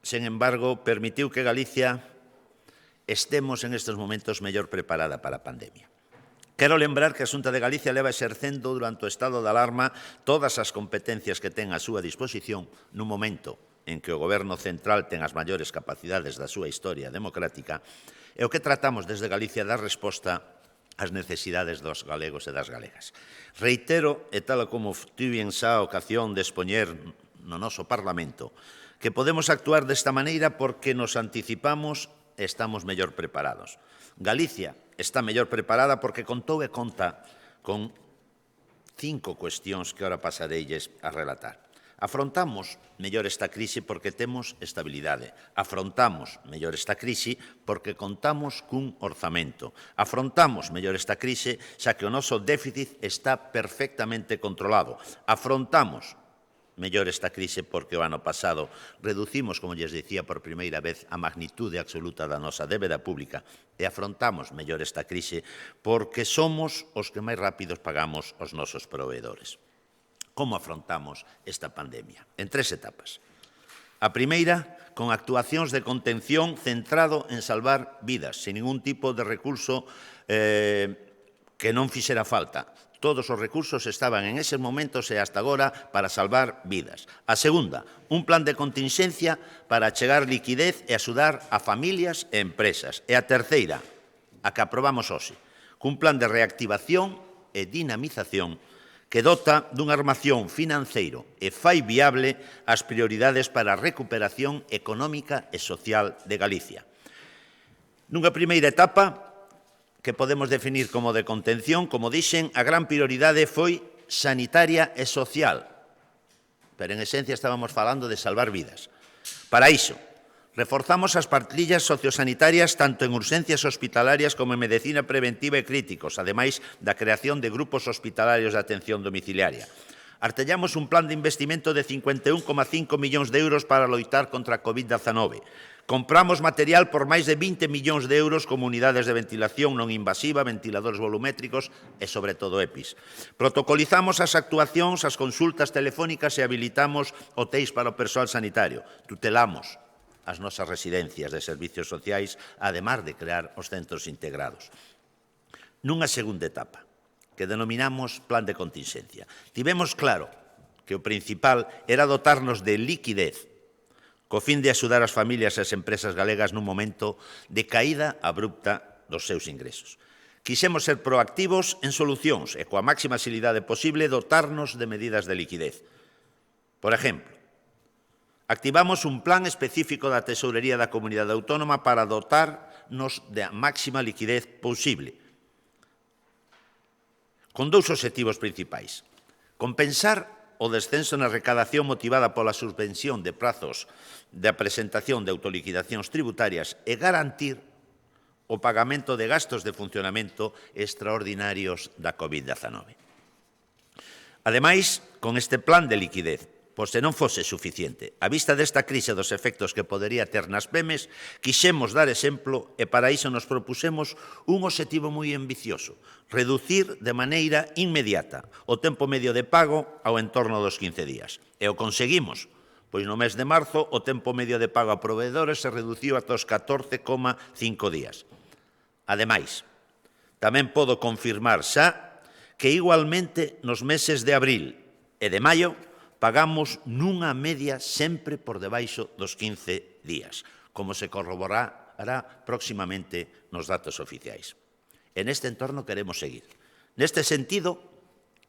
sen embargo, permitiu que Galicia estemos en estes momentos mellor preparada para a pandemia. Quero lembrar que a Xunta de Galicia leva exercendo durante o estado de alarma todas as competencias que ten á súa disposición nun momento en que o Goberno Central ten as maiores capacidades da súa historia democrática e o que tratamos desde Galicia dar resposta as necesidades dos galegos e das galegas. Reitero, e tal como tiven xa a ocasión de expoñer no noso Parlamento, que podemos actuar desta maneira porque nos anticipamos e estamos mellor preparados. Galicia está mellor preparada porque contou e conta con 5 cuestións que ora pasareilles a relatar. Afrontamos mellor esta crise porque temos estabilidade. Afrontamos mellor esta crise porque contamos cun orzamento. Afrontamos mellor esta crise xa que o noso déficit está perfectamente controlado. Afrontamos mellor esta crise porque o ano pasado reducimos, como lles dicía, por primeira vez a magnitude absoluta da nosa débeda pública e afrontamos mellor esta crise porque somos os que máis rápidos pagamos os nosos proveedores. Como afrontamos esta pandemia? En 3 etapas. A primeira, con actuacións de contención centrado en salvar vidas, sin ningún tipo de recurso que non fixera falta. Todos os recursos estaban en eses momentos e hasta agora para salvar vidas. A segunda, un plan de continxencia para achegar liquidez e axudar a familias e empresas. E a terceira, a que aprobamos hoxe, cun plan de reactivación e dinamización que dota dunha armación financeiro e fai viable as prioridades para a recuperación económica e social de Galicia. Nunha primeira etapa, que podemos definir como de contención, como dixen, a gran prioridade foi sanitaria e social, pero en esencia estábamos falando de salvar vidas. Para iso, reforzamos as partillas sociosanitarias tanto en urxencias hospitalarias como en medicina preventiva e críticos, ademais da creación de grupos hospitalarios de atención domiciliaria. Artellamos un plan de investimento de 51,5 millóns de euros para loitar contra a COVID-19. Compramos material por máis de 20 millóns de euros como unidades de ventilación non invasiva, ventiladores volumétricos e, sobre todo, EPIs. Protocolizamos as actuacións, as consultas telefónicas e habilitamos hotéis para o persoal sanitario. Tutelamos as nosas residencias de servicios sociais, ademais de crear os centros integrados. Nunha segunda etapa, que denominamos plan de contingencia, tivemos claro que o principal era dotarnos de liquidez co fin de axudar as familias e as empresas galegas nun momento de caída abrupta dos seus ingresos. Quixemos ser proactivos en solucións e coa máxima axilidade posible dotarnos de medidas de liquidez. Por exemplo, activamos un plan específico da Tesourería da Comunidade Autónoma para dotarnos da máxima liquidez posible, con dous obxectivos principais. Compensar o descenso na recadación motivada pola suspensión de prazos de presentación de autoliquidacións tributarias e garantir o pagamento de gastos de funcionamento extraordinarios da COVID-19. Ademais, con este plan de liquidez, por se non fose suficiente, a vista desta crise dos efectos que podería ter nas PEMES, quixemos dar exemplo e para iso nos propusemos un obxectivo moi ambicioso, reducir de maneira inmediata o tempo medio de pago ao entorno dos 15 días. E o conseguimos, pois no mes de marzo o tempo medio de pago a proveedores se reduciu ata os 14,5 días. Ademais, tamén podo confirmar xa que igualmente nos meses de abril e de maio pagamos nunha media sempre por debaixo dos 15 días, como se corroborará próximamente nos datos oficiais. En este entorno queremos seguir. Neste sentido,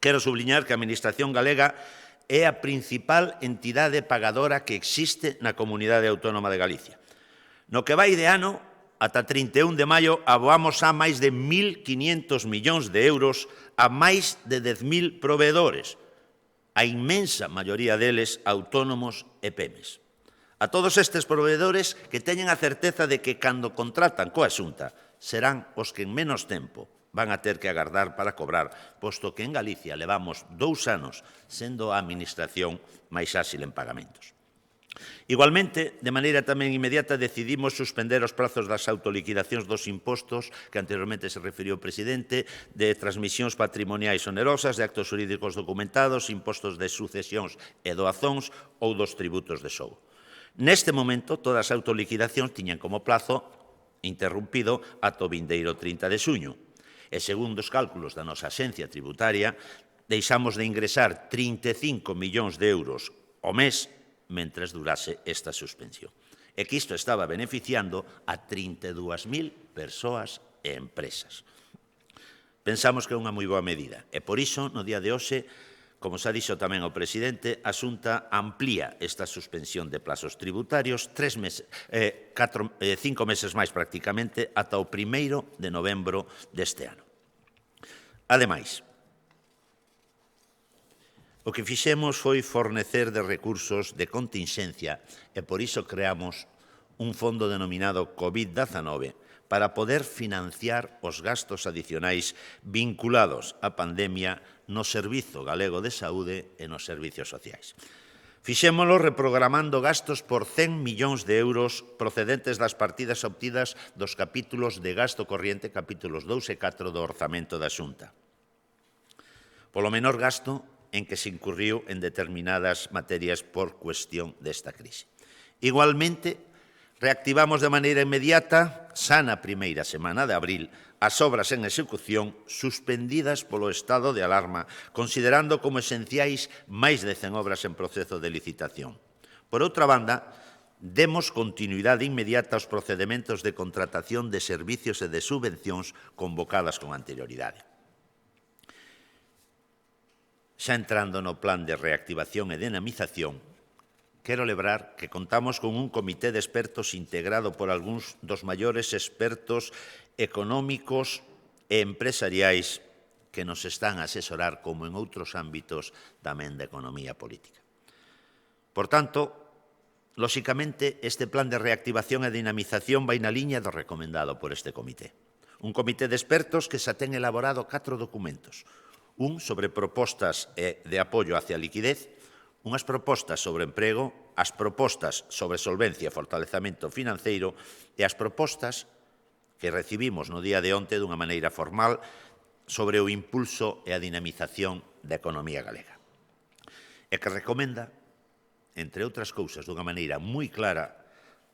quero subliñar que a Administración galega é a principal entidade pagadora que existe na Comunidade Autónoma de Galicia. No que vai de ano, ata 31 de maio, aboamos a máis de 1.500 millóns de euros a máis de 10.000 proveedores, a inmensa maioría deles autónomos e PEMES. A todos estes proveedores que teñen a certeza de que cando contratan coa Xunta serán os que en menos tempo van a ter que agardar para cobrar, posto que en Galicia levamos 2 anos sendo a administración máis áxil en pagamentos. Igualmente, de maneira tamén inmediata, decidimos suspender os prazos das autoliquidacións dos impostos que anteriormente se referiu o presidente, de transmisións patrimoniais onerosas, de actos xurídicos documentados, impostos de sucesións e doazóns ou dos tributos de xogo. Neste momento, todas as autoliquidacións tiñan como plazo interrumpido ata o vindeiro 30 de xuño. E, segundo os cálculos da nosa axencia tributaria, deixamos de ingresar 35 millóns de euros ao mes mentres durase esta suspensión. E que isto estaba beneficiando a 32.000 persoas e empresas. Pensamos que é unha moi boa medida e, por iso, no día de hoxe, como xa dixo tamén o presidente, a Xunta amplía esta suspensión de plazos tributarios 5 meses máis prácticamente ata o 1 de novembro deste ano. Ademais, o que fixemos foi fornecer de recursos de contingencia e por iso creamos un fondo denominado COVID-19 para poder financiar os gastos adicionais vinculados á pandemia no Servizo Galego de Saúde e nos servicios sociais. Fixémolo reprogramando gastos por 100 millóns de euros procedentes das partidas obtidas dos capítulos de gasto corriente, capítulos 2 e 4 do orzamento da Xunta. Polo menor gasto en que se incurriu en determinadas materias por cuestión desta crise. Igualmente, reactivamos de maneira inmediata, xa na primeira semana de abril, as obras en execución suspendidas polo estado de alarma, considerando como esenciais máis de 100 obras en proceso de licitación. Por outra banda, demos continuidade inmediata aos procedementos de contratación de servicios e de subvencións convocadas con anterioridade. Xa entrando no plan de reactivación e dinamización, quero lembrar que contamos con un comité de expertos integrado por algúns dos maiores expertos económicos e empresariais que nos están a asesorar como en outros ámbitos tamén da economía política. Por tanto, lóxicamente, este plan de reactivación e dinamización vai na liña do recomendado por este comité. Un comité de expertos que xa ten elaborado 4 documentos. Un sobre propostas de apoio hacia a liquidez, unhas propostas sobre emprego, as propostas sobre solvencia e fortalecemento financeiro e as propostas que recibimos no día de onte dunha maneira formal sobre o impulso e a dinamización da economía galega. E que recomenda, entre outras cousas, dunha maneira moi clara,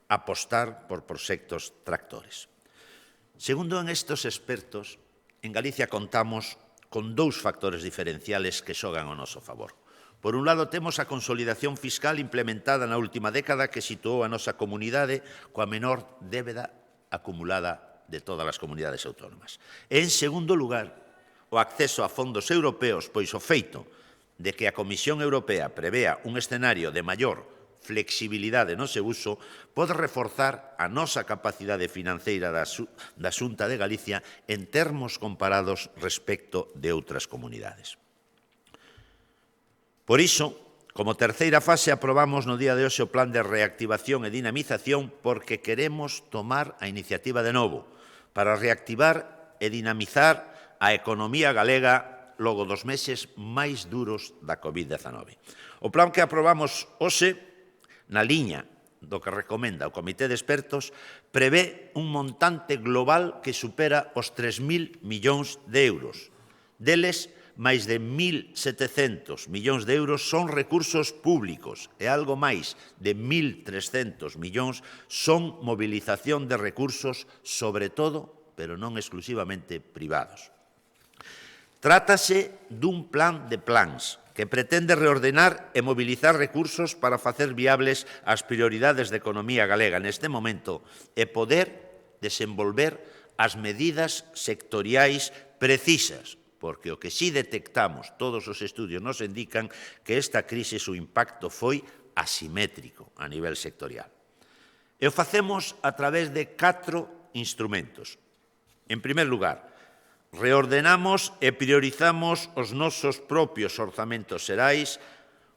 apostar por proxectos tractores. Segundo en estes expertos, en Galicia contamos con dous factores diferenciales que xogan ao noso favor. Por un lado, temos a consolidación fiscal implementada na última década que situou a nosa comunidade coa menor débeda acumulada de todas as comunidades autónomas. E, en segundo lugar, o acceso a fondos europeos, pois o feito de que a Comisión Europea prevea un escenario de maior flexibilidade no seu uso pode reforzar a nosa capacidade financeira da Xunta de Galicia en termos comparados respecto de outras comunidades. Por iso, como terceira fase, aprobamos no día de hoxe o Plan de Reactivación e Dinamización porque queremos tomar a iniciativa de novo para reactivar e dinamizar a economía galega logo dos meses máis duros da COVID-19. O plan que aprobamos hoxe, na liña do que recomenda o Comité de Expertos, prevé un montante global que supera os 3.000 millóns de euros. Deles, máis de 1.700 millóns de euros son recursos públicos e algo máis de 1.300 millóns son movilización de recursos, sobre todo, pero non exclusivamente, privados. Trátase dun plan de plans que pretende reordenar e mobilizar recursos para facer viables as prioridades da economía galega neste momento e poder desenvolver as medidas sectoriais precisas, porque o que si detectamos, todos os estudios nos indican que esta crise, o impacto foi asimétrico a nivel sectorial. E o facemos a través de 4 instrumentos. En primer lugar, reordenamos e priorizamos os nosos propios orzamentos xerais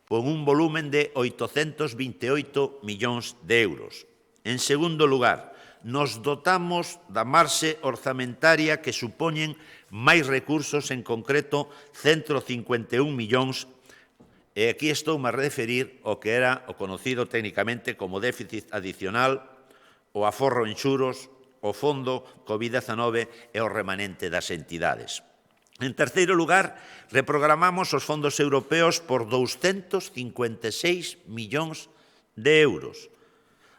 con un volumen de 828 millóns de euros. En segundo lugar, nos dotamos da marxe orzamentaria que supoñen máis recursos, en concreto 151 millóns, e aquí estou a referir ao que era o conocido técnicamente como déficit adicional, o aforro en xuros, o fondo COVID-19 e o remanente das entidades. En terceiro lugar, reprogramamos os fondos europeos por 256 millóns de euros.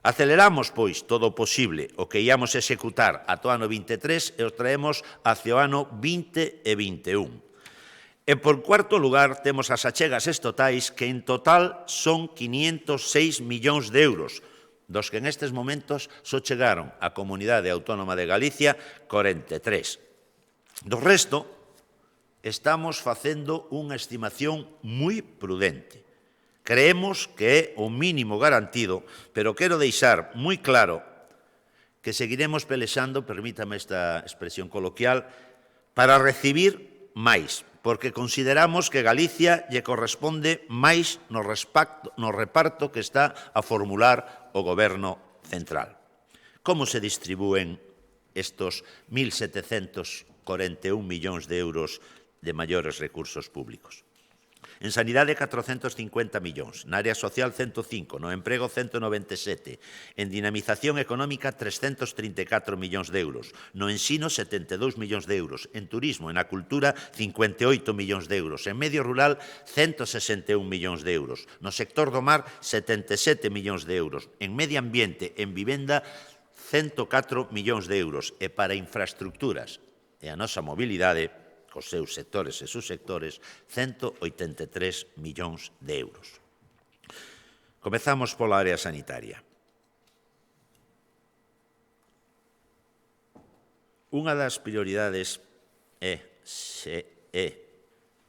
Aceleramos, pois, todo o posible o que íamos executar ata o ano 23 e os traemos hacia o ano 20 e 21. E, por cuarto lugar, temos as achegas estotais que, en total, son 506 millóns de euros, dos que nestes momentos só chegaron á Comunidade Autónoma de Galicia 43. Do resto, estamos facendo unha estimación moi prudente. Creemos que é o mínimo garantido, pero quero deixar moi claro que seguiremos pelexando, permítame esta expresión coloquial, para recibir máis, porque consideramos que Galicia lle corresponde máis no reparto que está a formular o Goberno central. Como se distribúen estos 1.741 millóns de euros de maiores recursos públicos? En sanidade, 450 millóns, na área social, 105, no emprego, 197, en dinamización económica, 334 millóns de euros, no ensino, 72 millóns de euros, en turismo e na cultura, 58 millóns de euros, en medio rural, 161 millóns de euros, no sector do mar, 77 millóns de euros, en medio ambiente, en vivenda, 104 millóns de euros, e para infraestructuras e a nosa mobilidade, cos seus sectores e subsectores, 183 millóns de euros. Comezamos pola área sanitaria. Unha das prioridades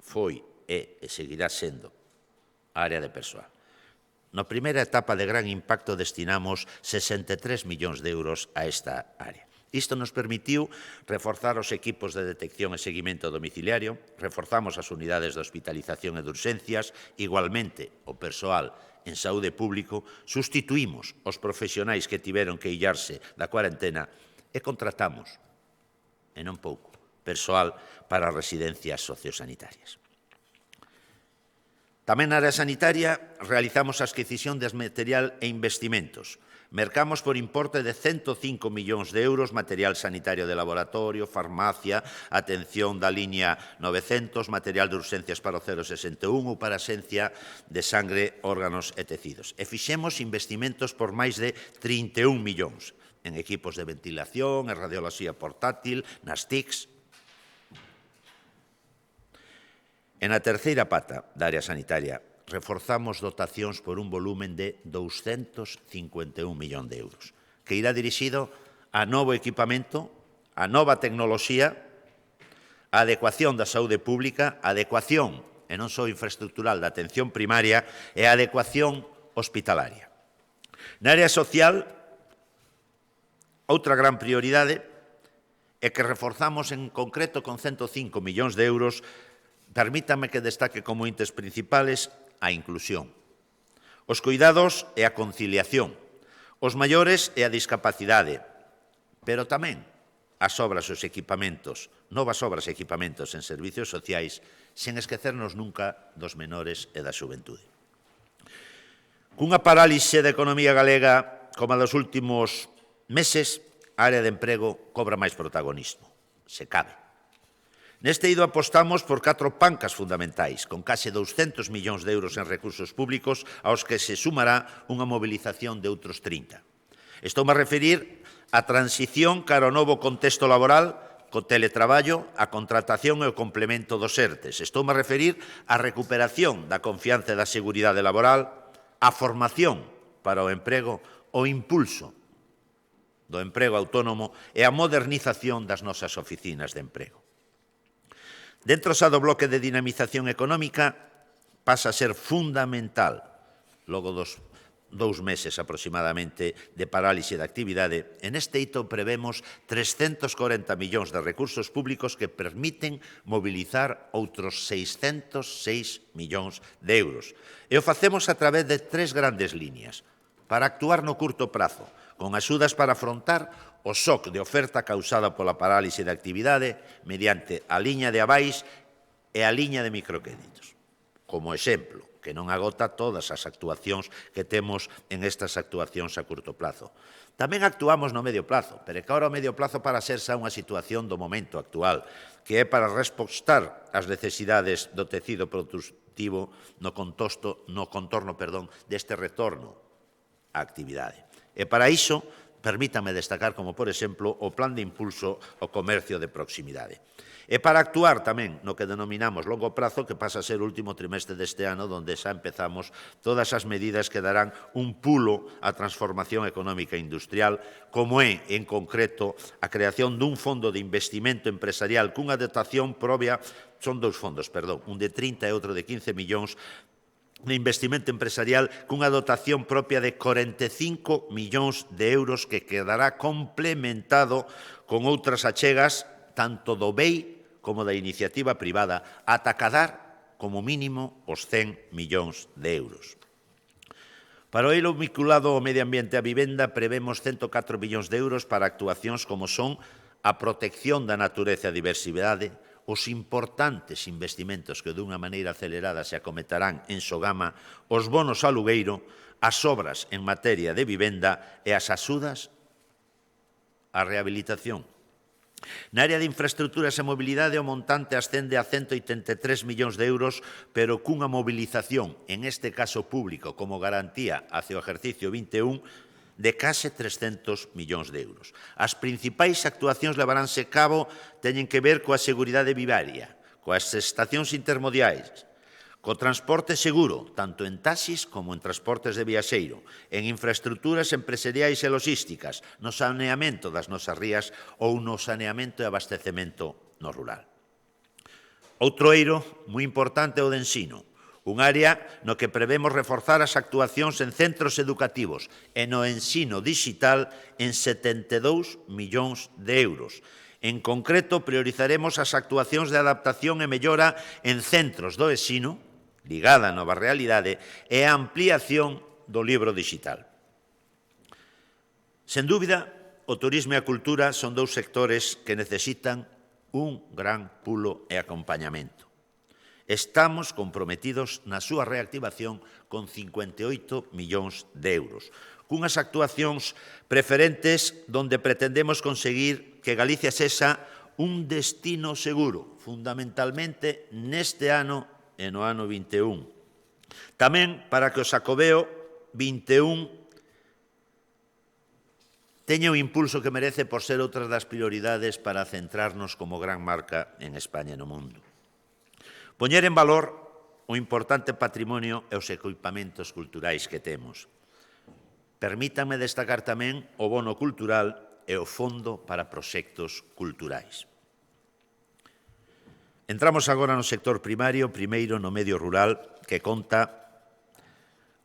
foi e seguirá sendo a área de persoal. Na primeira etapa de gran impacto destinamos 63 millóns de euros a esta área. Isto nos permitiu reforzar os equipos de detección e seguimento domiciliario, reforzamos as unidades de hospitalización e de urxencias, igualmente o persoal en saúde público, sustituímos os profesionais que tiveron que illarse da cuarentena e contratamos, e non pouco, persoal para residencias sociosanitarias. Tamén na área sanitaria realizamos a adquisición de material e investimentos Mercamos por importe de 105 millóns de euros material sanitario de laboratorio, farmacia, atención da liña 900, material de urxencias para o 061 ou para a esencia de sangre, órganos e tecidos. E fixemos investimentos por máis de 31 millóns en equipos de ventilación, en radioloxía portátil, nas TICs. En a terceira pata da área sanitaria, reforzamos dotacións por un volumen de 251 millón de euros, que irá dirixido a novo equipamento, a nova tecnoloxía, a adecuación da saúde pública, a adecuación, e non só infraestructural, da atención primaria e a adecuación hospitalaria. Na área social, outra gran prioridade é que reforzamos en concreto con 105 millóns de euros. Permítame que destaque como índices principales a inclusión, os cuidados e a conciliación, os maiores e a discapacidade, pero tamén as obras e os equipamentos, novas obras e equipamentos en servicios sociais, sen esquecernos nunca dos menores e da xuventude. Cunha parálise da economía galega como a dos últimos meses, a área de emprego cobra máis protagonismo, se cabe. Neste eido apostamos por 4 pancas fundamentais, con case 200 millóns de euros en recursos públicos, aos que se sumará unha mobilización de outros 30. Estou a referir a transición cara ao novo contexto laboral, co teletraballo, a contratación e o complemento dos ERTES. Estou a referir á recuperación da confianza e da seguridade laboral, a formación para o emprego, o impulso do emprego autónomo e a modernización das nosas oficinas de emprego. Dentro xa do bloque de dinamización económica pasa a ser fundamental, logo dos 2 meses aproximadamente de parálise da actividade, en este hito prevemos 340 millóns de recursos públicos que permiten mobilizar outros 606 millóns de euros. E o facemos a través de 3 grandes líneas. Para actuar no curto prazo, con axudas para afrontar o shock de oferta causada pola parálise da actividade mediante a liña de avais e a liña de microcréditos. Como exemplo, que non agota todas as actuacións que temos en estas actuacións a curto plazo. Tamén actuamos no medio plazo, pero que agora o medio plazo para ser xa unha situación do momento actual, que é para respostar ás necesidades do tecido productivo no contorno deste retorno á actividade. E para iso, permítame destacar como, por exemplo, o plan de impulso ao comercio de proximidade. E para actuar tamén no que denominamos longo prazo, que pasa a ser o último trimestre deste ano, onde xa empezamos todas as medidas que darán un pulo á transformación económica e industrial, como é, en concreto, a creación dun fondo de investimento empresarial cunha dotación propia, son 2 fondos, un de 30 e outro de 15 millóns, de investimento empresarial cunha dotación propia de 45 millóns de euros que quedará complementado con outras achegas tanto do BEI como da iniciativa privada ata cadar como mínimo os 100 millóns de euros. Para o eido vinculado ao medio ambiente e a vivenda prevemos 104 millóns de euros para actuacións como son a protección da natureza e a diversidade, os importantes investimentos que dunha maneira acelerada se acometerán en Sogama, os bonos alugueiro, as obras en materia de vivenda e as axudas á rehabilitación. Na área de infraestructuras e mobilidade o montante ascende a 183 millóns de euros, pero cunha mobilización, en este caso público, como garantía hacia o exercicio 21, de case 300 millóns de euros. As principais actuacións levaránse a cabo teñen que ver coa seguridade viaria, coas estacións intermodiais, co transporte seguro, tanto en taxis como en transportes de viaxeiro, en infraestructuras empresariais e logísticas, no saneamento das nosas rías ou no saneamento e abastecemento no rural. Outro eiro moi importante é o de ensino, un área no que prevemos reforzar as actuacións en centros educativos e no ensino dixital en 72 millóns de euros. En concreto, priorizaremos as actuacións de adaptación e mellora en centros do ensino, ligada á nova realidade, e a ampliación do libro dixital. Sen dúbida, o turismo e a cultura son 2 sectores que necesitan un gran pulo e acompañamento. Estamos comprometidos na súa reactivación con 58 millóns de euros, cunhas actuacións preferentes donde pretendemos conseguir que Galicia sexa un destino seguro, fundamentalmente neste ano e no ano 21. Tamén para que o Xacobeo 21 teña o impulso que merece por ser outra das prioridades para centrarnos como gran marca en España e no mundo. Poñer en valor o importante patrimonio e os equipamentos culturais que temos. Permítanme destacar tamén o bono cultural e o fondo para proxectos culturais. Entramos agora no sector primario, primeiro no medio rural, que conta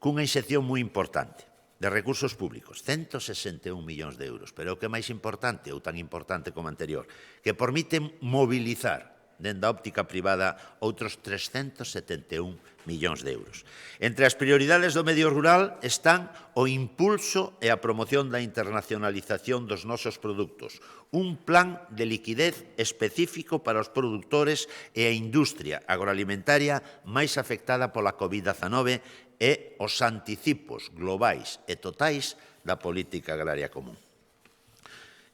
cunha inxección moi importante de recursos públicos, 161 millóns de euros, pero o que é máis importante, ou tan importante como anterior, que permiten mobilizar dende a óptica privada outros 371 millóns de euros. Entre as prioridades do medio rural están o impulso e a promoción da internacionalización dos nosos produtos, un plan de liquidez específico para os produtores e a industria agroalimentaria máis afectada pola COVID-19 e os anticipos globais e totais da política agraria común.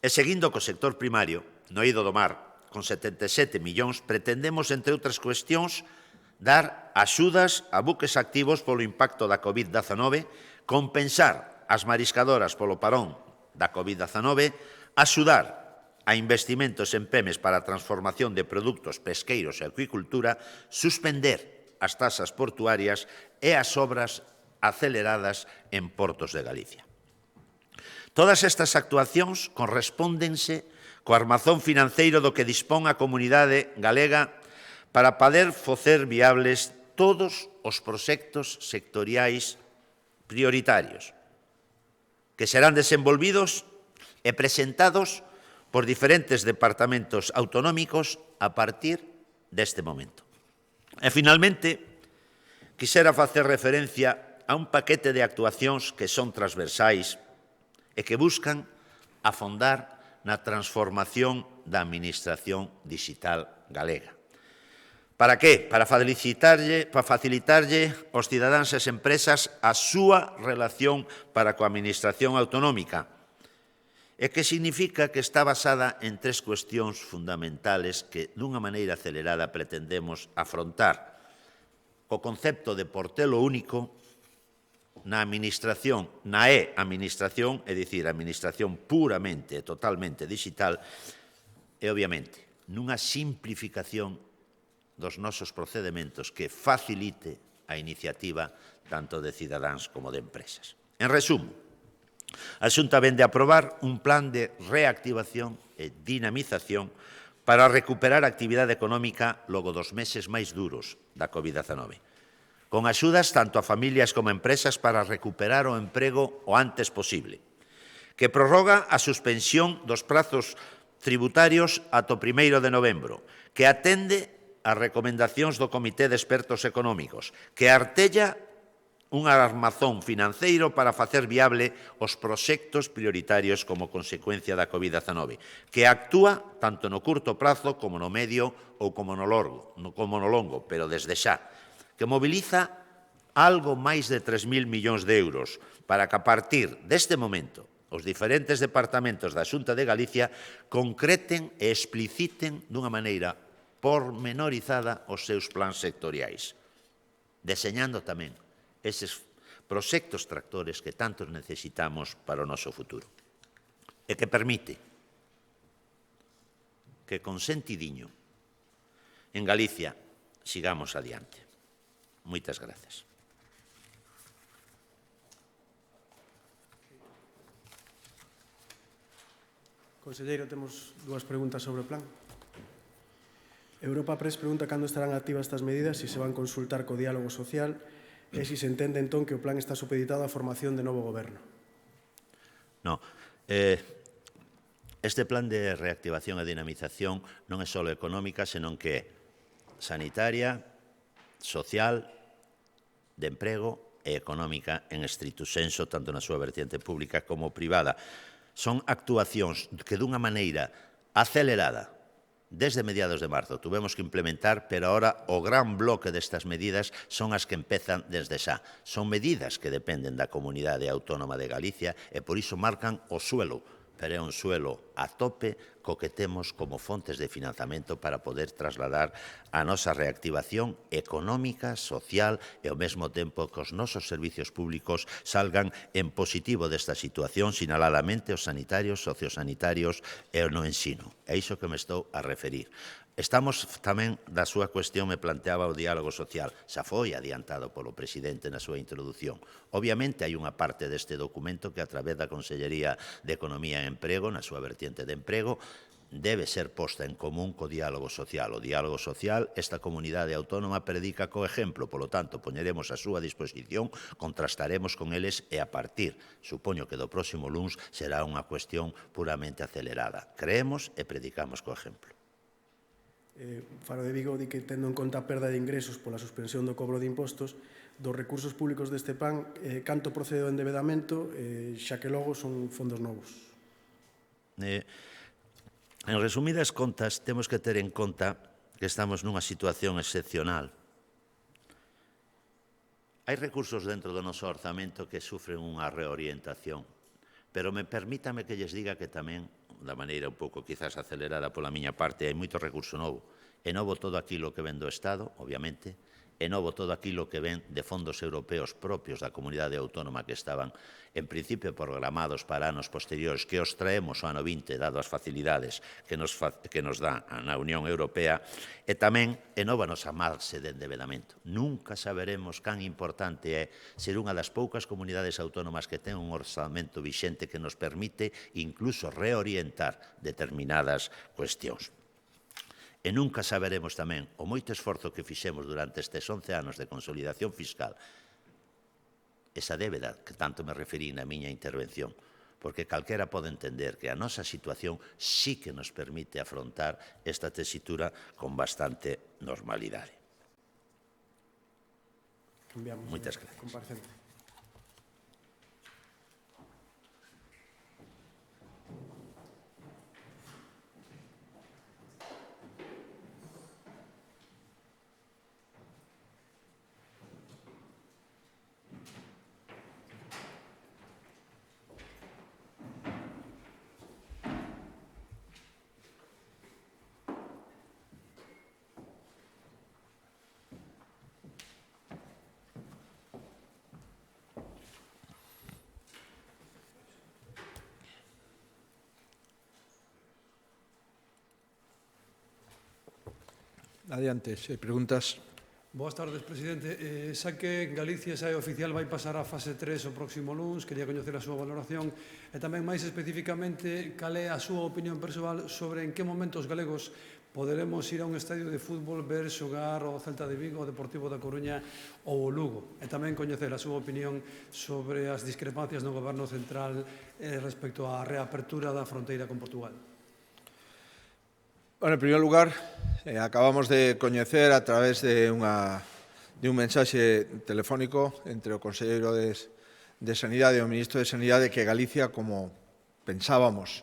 E seguindo co sector primario, no eido do mar, con 77 millóns, pretendemos, entre outras cuestións, dar axudas a buques activos polo impacto da COVID-19, compensar as mariscadoras polo parón da COVID-19, axudar a investimentos en PEMES para a transformación de produtos pesqueiros e acuicultura, suspender as tasas portuarias e as obras aceleradas en portos de Galicia. Todas estas actuacións correspóndense co armazón financeiro do que dispón a comunidade galega para poder facer viables todos os proxectos sectoriais prioritarios que serán desenvolvidos e presentados por diferentes departamentos autonómicos a partir deste momento. E, finalmente, quixera facer referencia a un paquete de actuacións que son transversais e que buscan afondar na transformación da Administración digital galega. Para que? Para facilitarlle aos cidadáns e as empresas a súa relación para coa Administración autonómica, e que significa que está basada en tres cuestións fundamentales que, dunha maneira acelerada, pretendemos afrontar. O concepto de portelo único na administración, na e-administración, é dicir, a administración puramente e totalmente digital, e, obviamente, nunha simplificación dos nosos procedementos que facilite a iniciativa tanto de cidadáns como de empresas. En resumo, a Xunta vén de aprobar un plan de reactivación e dinamización para recuperar a actividade económica logo dos meses máis duros da COVID-19, con axudas tanto a familias como a empresas para recuperar o emprego o antes posible, que prorroga a suspensión dos prazos tributarios ata o 1 de novembro, que atende as recomendacións do Comité de Expertos Económicos, que artella un armazón financeiro para facer viable os proxectos prioritarios como consecuencia da COVID-19, que actúa tanto no curto prazo como no medio ou como no longo, pero desde xa, que moviliza algo máis de 3.000 millóns de euros para que a partir deste momento os diferentes departamentos da Xunta de Galicia concreten e expliciten dunha maneira pormenorizada os seus plans sectoriais, deseñando tamén eses proxectos tractores que tantos necesitamos para o noso futuro e que permite que con sentidiño en Galicia sigamos adiante. Moitas grazas. Conselleiro, temos dúas preguntas sobre o plan. Europa Press pregunta cando estarán activas estas medidas, se se van consultar co diálogo social e se se entende entón que o plan está supeditado á formación de novo goberno. No. Este plan de reactivación e dinamización non é só económica, senón que é sanitaria, social, de emprego e económica en estrito senso, tanto na súa vertiente pública como privada. Son actuacións que dunha maneira acelerada desde mediados de marzo. Tuvemos que implementar, pero ahora o gran bloque destas medidas son as que empezan desde xa. Son medidas que dependen da Comunidade Autónoma de Galicia e por iso marcan o suelo, pero é un suelo a tope co que temos como fontes de financiamento para poder trasladar a nosa reactivación económica, social e ao mesmo tempo que os nosos servicios públicos salgan en positivo desta situación, sinaladamente os sanitarios, sociosanitarios e o no ensino. É iso que me estou a referir. Estamos tamén, da súa cuestión, me planteaba o diálogo social. Xa foi adiantado polo presidente na súa introdución. Obviamente, hai unha parte deste documento que, a través da Consellería de Economía e Emprego, na súa vertiente de emprego, debe ser posta en común co diálogo social. O diálogo social, esta comunidade autónoma predica co exemplo, polo tanto, poñeremos a súa disposición, contrastaremos con eles e a partir, supoño que do próximo luns, será unha cuestión puramente acelerada. Creemos e predicamos co exemplo. Faro de Vigo di que, tendo en conta a perda de ingresos pola suspensión do cobro de impostos, dos recursos públicos deste plan, canto procede o endebedamento, xa que logo son fondos novos? En resumidas contas, temos que ter en conta que estamos nunha situación excepcional. Hai recursos dentro do noso orzamento que sufren unha reorientación, pero permítame que lles diga que tamén, da maneira un pouco quizás acelerada pola miña parte, hai moito recurso novo. É novo todo aquilo que ven do Estado, obviamente, é novo todo aquilo que ven de fondos europeos propios da comunidade autónoma que estaban, en principio, programados para anos posteriores, que os traemos ao ano 20, dado as facilidades que nos dá na Unión Europea, e tamén é nova a nosa marxe de endebedamento. Nunca saberemos can importante é ser unha das poucas comunidades autónomas que ten un orzamento vixente que nos permite incluso reorientar determinadas cuestións. E nunca saberemos tamén o moito esforzo que fixemos durante estes 11 anos de consolidación fiscal, esa débeda que tanto me referí na miña intervención, porque calquera pode entender que a nosa situación sí que nos permite afrontar esta tesitura con bastante normalidade. Moitas gracias. Adiante, se hai preguntas. Boas tardes, presidente. Xa que en Galicia xa é oficial vai pasar a fase 3 o próximo luns, quería coñecer a súa valoración e tamén máis especificamente cal é a súa opinión persoal sobre en que momento os galegos poderemos ir a un estadio de fútbol ver xogar o Celta de Vigo, o Deportivo da Coruña ou o Lugo. E tamén coñecer a súa opinión sobre as discrepancias no goberno central respecto á reapertura da fronteira con Portugal. Bueno, en primer lugar, acabamos de coñecer a través de un mensaxe telefónico entre o Conselleiro de Sanidade e o Ministro de Sanidade que Galicia, como pensábamos,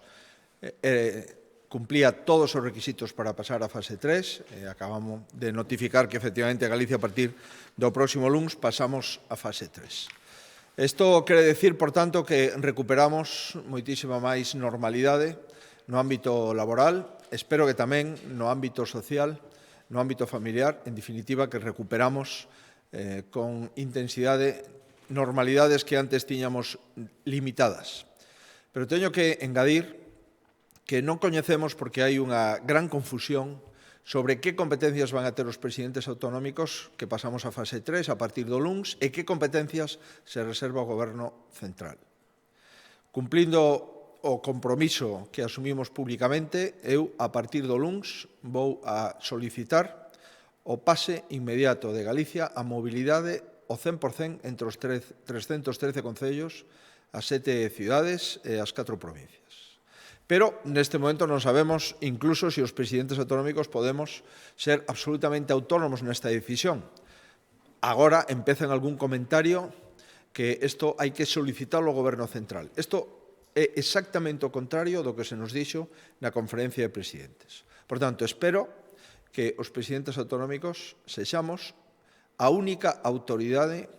cumplía todos os requisitos para pasar a fase 3. Acabamos de notificar que, efectivamente, Galicia, a partir do próximo luns, pasamos a fase 3. Isto quere decir, por tanto, que recuperamos moitísima máis normalidade no ámbito laboral, espero que tamén no ámbito social, no ámbito familiar, en definitiva, que recuperamos con intensidade normalidades que antes tiñamos limitadas. Pero teño que engadir que non coñecemos porque hai unha gran confusión sobre que competencias van a ter os presidentes autonómicos que pasamos a fase 3 a partir do luns e que competencias se reserva o Goberno central. Cumplindo o compromiso que asumimos públicamente, eu, a partir do luns, vou a solicitar o pase inmediato de Galicia a mobilidade o 100% entre os 313 concellos, as 7 cidades e as 4 provincias. Pero, neste momento, non sabemos incluso se os presidentes autonómicos podemos ser absolutamente autónomos nesta decisión. Agora empeza en algún comentario que isto hai que solicitarlo ao Goberno central. Isto é exactamente o contrario do que se nos dixo na conferencia de presidentes. Por tanto, espero que os presidentes autonómicos sexamos a única autoridade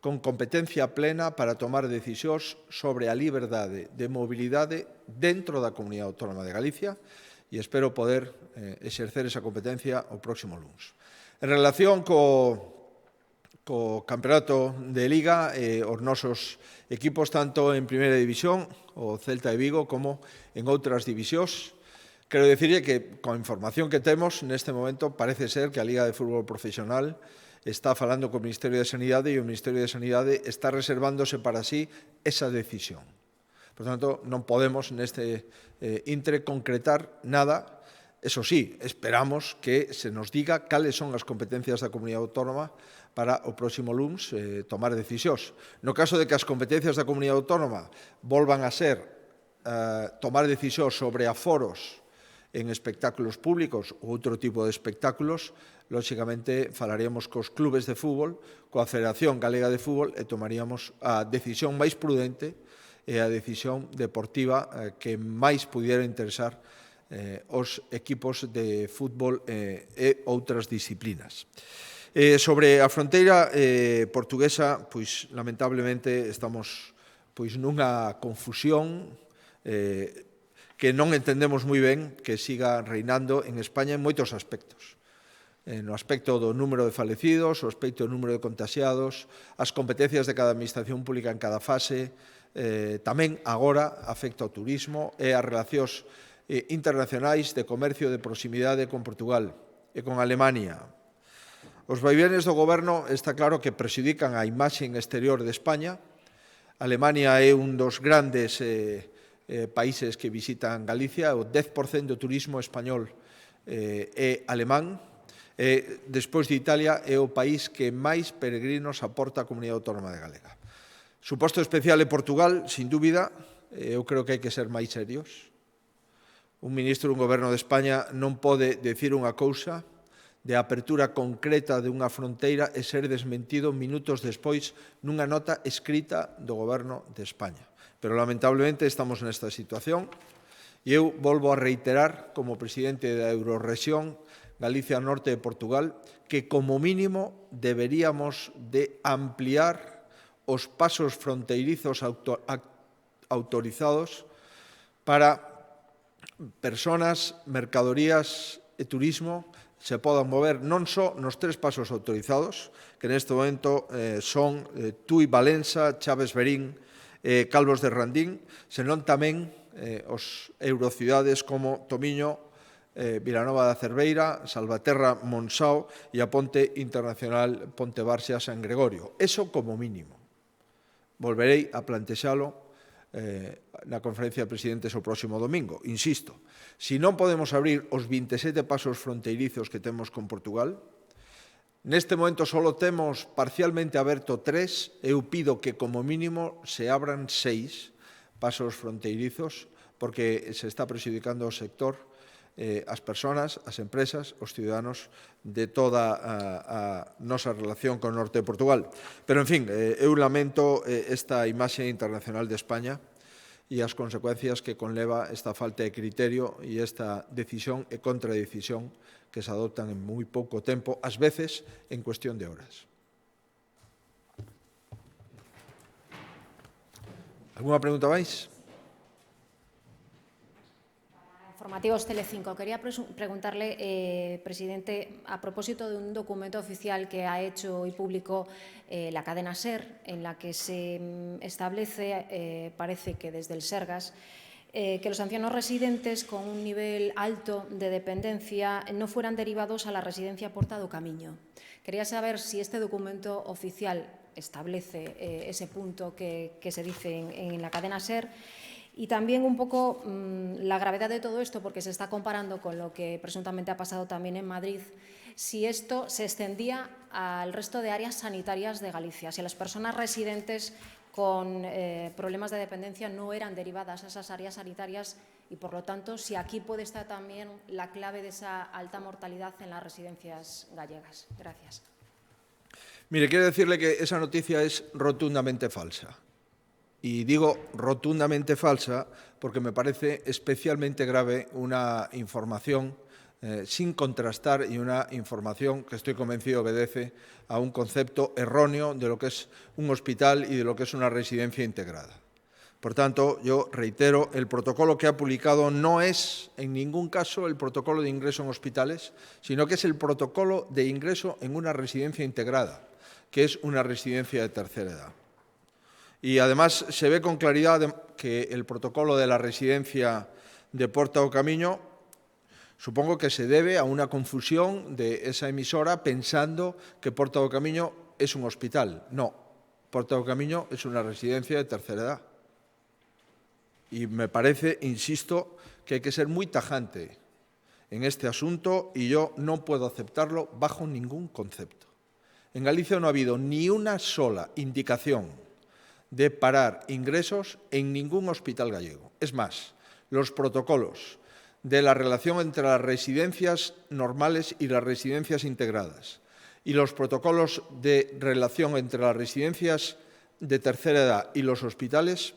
con competencia plena para tomar decisións sobre a liberdade de mobilidade dentro da Comunidade Autónoma de Galicia e espero poder exercer esa competencia o próximo luns. En relación co campeonato de Liga, os nosos equipos tanto en Primeira División, o Celta de Vigo, como en outras divisións. Quero dicirlle que, con a información que temos, neste momento parece ser que a Liga de Fútbol Profesional está falando co Ministerio de Sanidade e o Ministerio de Sanidade está reservándose para sí esa decisión. Por tanto, non podemos neste intre concretar nada. Eso sí, esperamos que se nos diga cales son as competencias da Comunidade Autónoma para o próximo luns tomar decisións. No caso de que as competencias da Comunidade Autónoma volvan a ser tomar decisións sobre aforos en espectáculos públicos ou outro tipo de espectáculos, lóxicamente falaríamos cos clubes de fútbol, coa Federación Galega de Fútbol e tomaríamos a decisión máis prudente e a decisión deportiva que máis pudiera interesar os equipos de fútbol e outras disciplinas. Sobre a fronteira portuguesa, pois lamentablemente estamos nunha confusión que non entendemos moi ben que siga reinando en España en moitos aspectos. No aspecto do número de falecidos, o aspecto do número de contaxiados, as competencias de cada administración pública en cada fase, tamén agora afecta ao turismo e as relacións internacionais de comercio de proximidade con Portugal e con Alemania. Os vaivenes do goberno está claro que prexudican a imaxe exterior de España. Alemania é un dos grandes países que visitan Galicia, o 10% do turismo español é alemán. Despois de Italia, é o país que máis peregrinos aporta a Comunidade Autónoma de Galega. Suposto especial é Portugal, sin dúbida. Eu creo que hai que ser máis serios. Un ministro dun goberno de España non pode decir unha cousa de apertura concreta de unha fronteira e ser desmentido minutos despois nunha nota escrita do Goberno de España. Pero, lamentablemente, estamos nesta situación e eu volvo a reiterar, como presidente da Eurorrexión Galicia Norte de Portugal, que, como mínimo, deberíamos de ampliar os pasos fronteirizos autorizados para persoas, mercadorías e turismo se podan mover non só nos 3 pasos autorizados, que neste momento son Tui, Valença, Chaves Verín, Calvos de Randín, senón tamén os eurocidades como Tomiño, Vilanova da Cerveira, Salvaterra, Monsao e a Ponte Internacional Ponte Barxa San Gregorio. Eso como mínimo. Volverei a plantexalo na conferencia de presidentes o próximo domingo. Insisto, se non podemos abrir os 27 pasos fronteirizos que temos con Portugal, neste momento só temos parcialmente aberto 3, eu pido que como mínimo se abran 6 pasos fronteirizos, porque se está prexudicando o sector, as persoas, as empresas, os ciudadanos de toda a nosa relación con o norte de Portugal. Pero, en fin, eu lamento esta imaxe internacional de España e as consecuencias que conleva esta falta de criterio e esta decisión e contradecisión que se adoptan en moi pouco tempo, ás veces en cuestión de horas. Alguna pregunta máis? Informativos Telecinco. Quería preguntarle, presidente, a propósito de un documento oficial que ha hecho y publicó la cadena SER, en la que se establece, parece que desde el Sergas, que los ancianos residentes con un nivel alto de dependencia no fueran derivados a la residencia Porta do Camiño. Quería saber si este documento oficial establece ese punto que se dice en la cadena SER. Y también un poco la gravedad de todo esto, porque se está comparando con lo que presuntamente ha pasado también en Madrid, si esto se extendía al resto de áreas sanitarias de Galicia, si las personas residentes con problemas de dependencia no eran derivadas a esas áreas sanitarias y, por lo tanto, si aquí puede estar también la clave de esa alta mortalidad en las residencias gallegas. Gracias. Mire, quiero decirle que esa noticia es rotundamente falsa. Y digo rotundamente falsa porque me parece especialmente grave una información sin contrastar y una información que estoy convencido obedece a un concepto erróneo de lo que es un hospital y de lo que es una residencia integrada. Por tanto, yo reitero, el protocolo que ha publicado no es en ningún caso el protocolo de ingreso en hospitales, sino que es el protocolo de ingreso en una residencia integrada, que es una residencia de tercera edad. Y además se ve con claridad que el protocolo de la residencia de Porta do Camiño supongo que se debe a una confusión de esa emisora pensando que Porta do Camiño es un hospital. No, Porta do Camiño es una residencia de tercera edad. Y me parece, insisto, que hay que ser muy tajante en este asunto y yo no puedo aceptarlo bajo ningún concepto. En Galicia no ha habido ni una sola indicación de parar ingresos en ningún hospital gallego. Es más, los protocolos de la relación entre las residencias normales y las residencias integradas y los protocolos de relación entre las residencias de tercera edad y los hospitales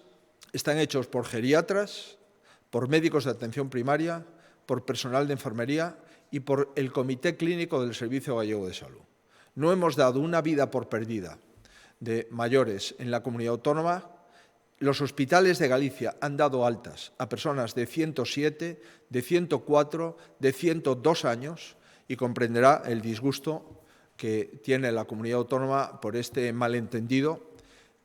están hechos por geriatras, por médicos de atención primaria, por personal de enfermería y por el Comité Clínico del Servicio Gallego de Salud. No hemos dado una vida por perdida de mayores en la comunidad autónoma. Los hospitales de Galicia han dado altas a personas de 107, de 104, de 102 años y comprenderá el disgusto que tiene la comunidad autónoma por este malentendido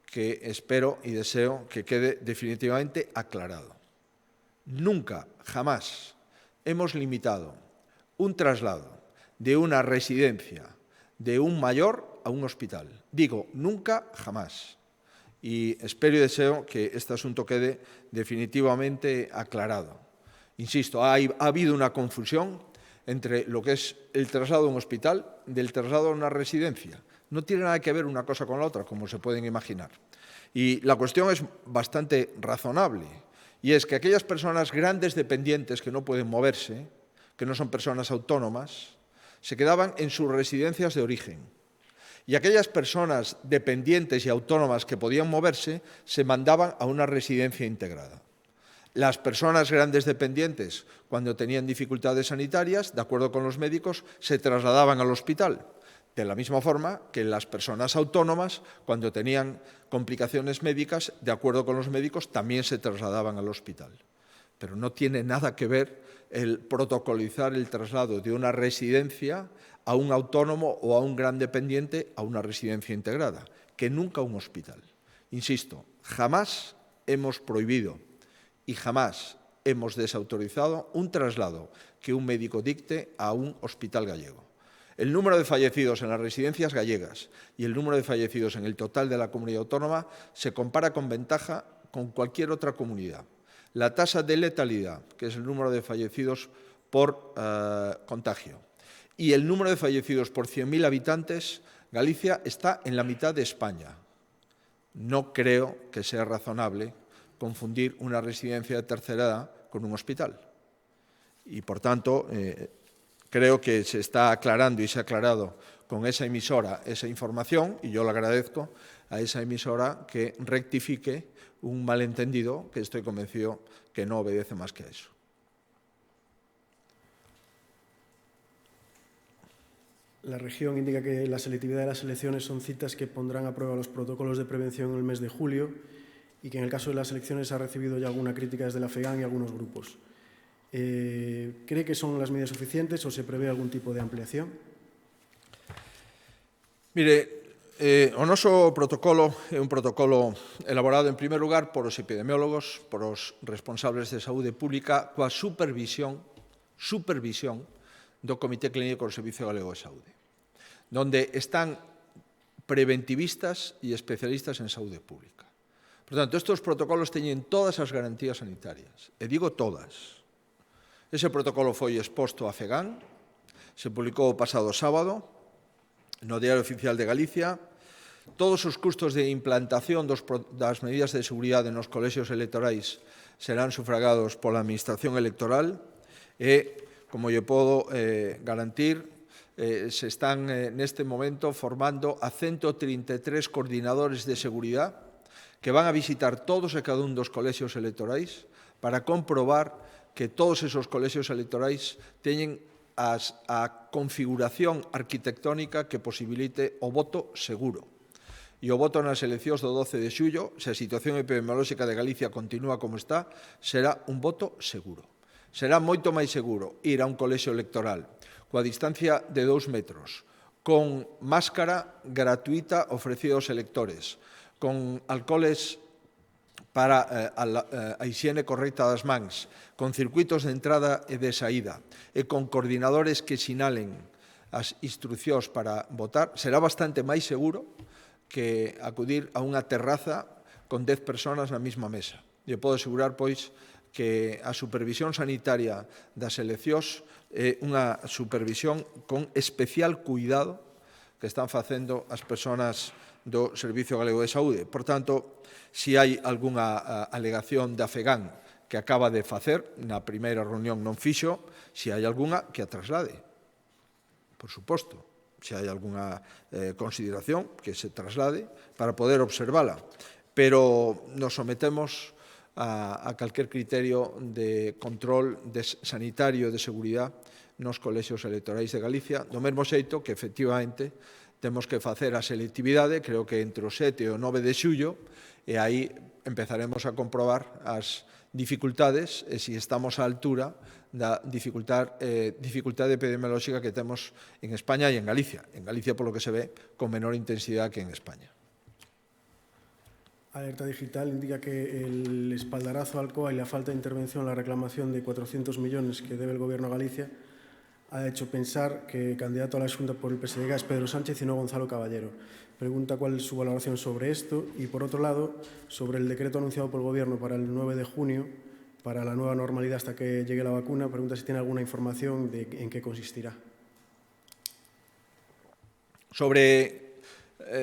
que espero y deseo que quede definitivamente aclarado. Nunca, jamás, hemos limitado un traslado de una residencia de un mayor a un hospital. Digo, nunca, jamás. Y espero y deseo que este asunto quede definitivamente aclarado. Insisto, ha habido una confusión entre lo que es el traslado a un hospital del traslado a una residencia. No tiene nada que ver una cosa con la otra, como se pueden imaginar. Y la cuestión es bastante razonable, y es que aquellas personas grandes dependientes que no pueden moverse, que no son personas autónomas, se quedaban en sus residencias de origen. Y aquellas personas dependientes y autónomas que podían moverse se mandaban a una residencia integrada. Las personas grandes dependientes, cuando tenían dificultades sanitarias, de acuerdo con los médicos, se trasladaban al hospital. De la misma forma que las personas autónomas, cuando tenían complicaciones médicas, de acuerdo con los médicos, también se trasladaban al hospital. Pero no tiene nada que ver el protocolizar el traslado de una residencia a un autónomo o a un gran dependiente a una residencia integrada, que nunca a un hospital. Insisto, jamás hemos prohibido y jamás hemos desautorizado un traslado que un médico dicte a un hospital gallego. El número de fallecidos en las residencias gallegas y el número de fallecidos en el total de la comunidad autónoma se compara con ventaja con cualquier otra comunidad. La tasa de letalidad, que es el número de fallecidos por contagio, y el número de fallecidos por 100.000 habitantes, Galicia está en la mitad de España. No creo que sea razonable confundir una residencia de tercera edad con un hospital. Y, por tanto, creo que se está aclarando y se ha aclarado con esa emisora esa información, y yo le agradezco a esa emisora que rectifique un malentendido que estoy convencido que no obedece más que a eso. La región indica que la selectividad de las elecciones son citas que pondrán a prueba los protocolos de prevención en el mes de julio y que en el caso de las elecciones ha recibido ya alguna crítica desde la FEGAN y algunos grupos. ¿Cree que son las medidas suficientes o se prevé algún tipo de ampliación? Mire, o noso protocolo é un protocolo elaborado en primer lugar por os epidemiólogos, por os responsables de saúde pública, coa supervisión do Comité Clínico do Servicio Galego de Saúde, donde están preventivistas e especialistas en saúde pública. Por tanto, estes protocolos teñen todas as garantías sanitarias, e digo todas. Ese protocolo foi exposto a FEGAN, se publicou o pasado sábado no Diario Oficial de Galicia. Todos os custos de implantación das medidas de seguridade nos colexios electorais serán sufragados pola Administración Electoral e, como lle podo garantir, se están neste momento formando a 133 coordinadores de seguridade que van a visitar todos e cada un dos colexios electorais para comprobar que todos esos colexios electorais teñen a configuración arquitectónica que posibilite o voto seguro. E o voto nas eleccións do 12 de xullo, se a situación epidemiolóxica de Galicia continúa como está, será un voto seguro. Será moito máis seguro ir a un colexio electoral coa distancia de 2 metros, con máscara gratuita ofrecida aos electores, con alcoholes para a higiene correcta das mans, con circuitos de entrada e de saída e con coordinadores que sinalen as instruccións para votar, será bastante máis seguro que acudir a unha terraza con 10 persoas na mesma mesa. E podo asegurar, pois, que a supervisión sanitaria das eleccións é unha supervisión con especial cuidado que están facendo as persoas do Servicio Galego de Saúde. Por tanto, se hai algunha alegación da FEGAN que acaba de facer, na primeira reunión non fixo, se hai algunha que a traslade. Por suposto. Se hai algunha consideración que se traslade para poder observala. Pero nos sometemos a calquer criterio de control sanitario e de seguridade nos colexios electorais de Galicia, do mesmo xeito que, efectivamente, temos que facer a selectividade, creo que entre o 7 e o 9 de xullo, e aí empezaremos a comprobar as dificultades e se estamos á altura da dificultade epidemiolóxica que temos en España e en Galicia. En Galicia, polo que se ve, con menor intensidade que en España. Alerta Digital indica que el espaldarazo al COA y la falta de intervención en la reclamación de 400 millones que debe el Gobierno a Galicia ha hecho pensar que el candidato a la Xunta por el PSDG es Pedro Sánchez y no Gonzalo Caballero. Pregunta cuál es su valoración sobre esto y, por otro lado, sobre el decreto anunciado por el Gobierno para el 9 de junio, para la nueva normalidad hasta que llegue la vacuna. Pregunta si tiene alguna información de en qué consistirá. Sobre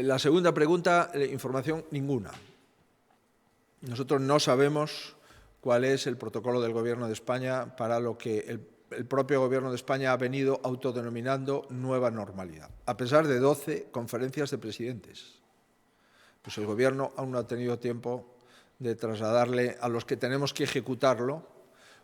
la segunda pregunta, información ninguna. Nosotros no sabemos cuál es el protocolo del Gobierno de España para lo que el propio Gobierno de España ha venido autodenominando nueva normalidad, a pesar de 12 conferencias de presidentes. Pues el Gobierno aún no ha tenido tiempo de trasladarle a los que tenemos que ejecutarlo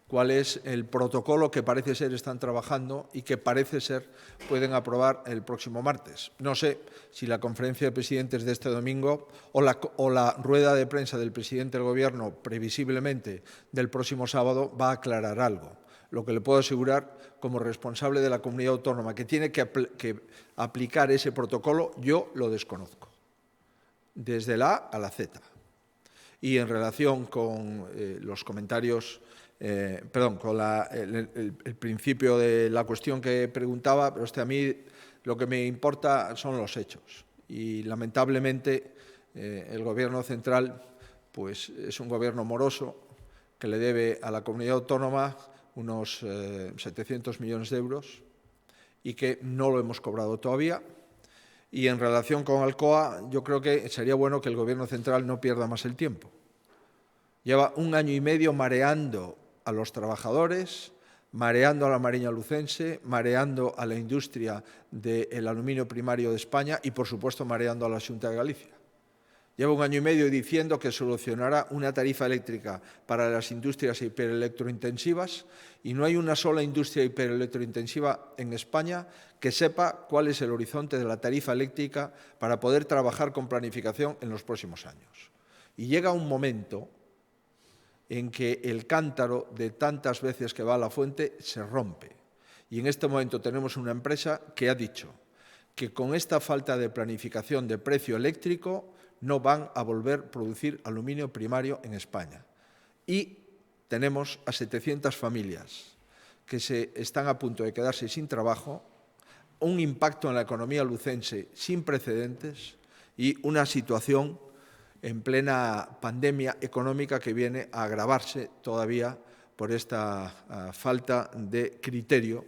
cuál es el protocolo que parece ser están trabajando y que parece ser pueden aprobar el próximo martes. No sé si la conferencia de presidentes de este domingo o la rueda de prensa del presidente del Gobierno, previsiblemente del próximo sábado, va a aclarar algo. Lo que le puedo asegurar, como responsable de la comunidad autónoma que tiene que aplicar ese protocolo, yo lo desconozco, desde la A a la Z. Y en relación con los comentarios, con el principio de la cuestión que preguntaba, pero a mí lo que me importa son los hechos. Y lamentablemente el Gobierno central pues, es un gobierno moroso que le debe a la comunidad autónoma unos 700 millones de euros y que no lo hemos cobrado todavía. Y en relación con Alcoa, yo creo que sería bueno que el Gobierno central no pierda más el tiempo. Lleva 1 año y medio mareando a los trabajadores, mareando a la Mariña lucense, mareando a la industria del aluminio primario de España y, por supuesto, mareando a la Xunta de Galicia. Lleva 1 año y medio diciendo que solucionará una tarifa eléctrica para las industrias hiperelectrointensivas y no hay una sola industria hiperelectrointensiva en España que sepa cuál es el horizonte de la tarifa eléctrica para poder trabajar con planificación en los próximos años. Y llega un momento en que el cántaro de tantas veces que va a la fuente se rompe. Y en este momento tenemos una empresa que ha dicho que con esta falta de planificación de precio eléctrico no van a volver a producir aluminio primario en España. Y tenemos a 700 familias que se están a punto de quedarse sin trabajo, un impacto en la economía lucense sin precedentes y una situación en plena pandemia económica que viene a agravarse todavía por esta falta de criterio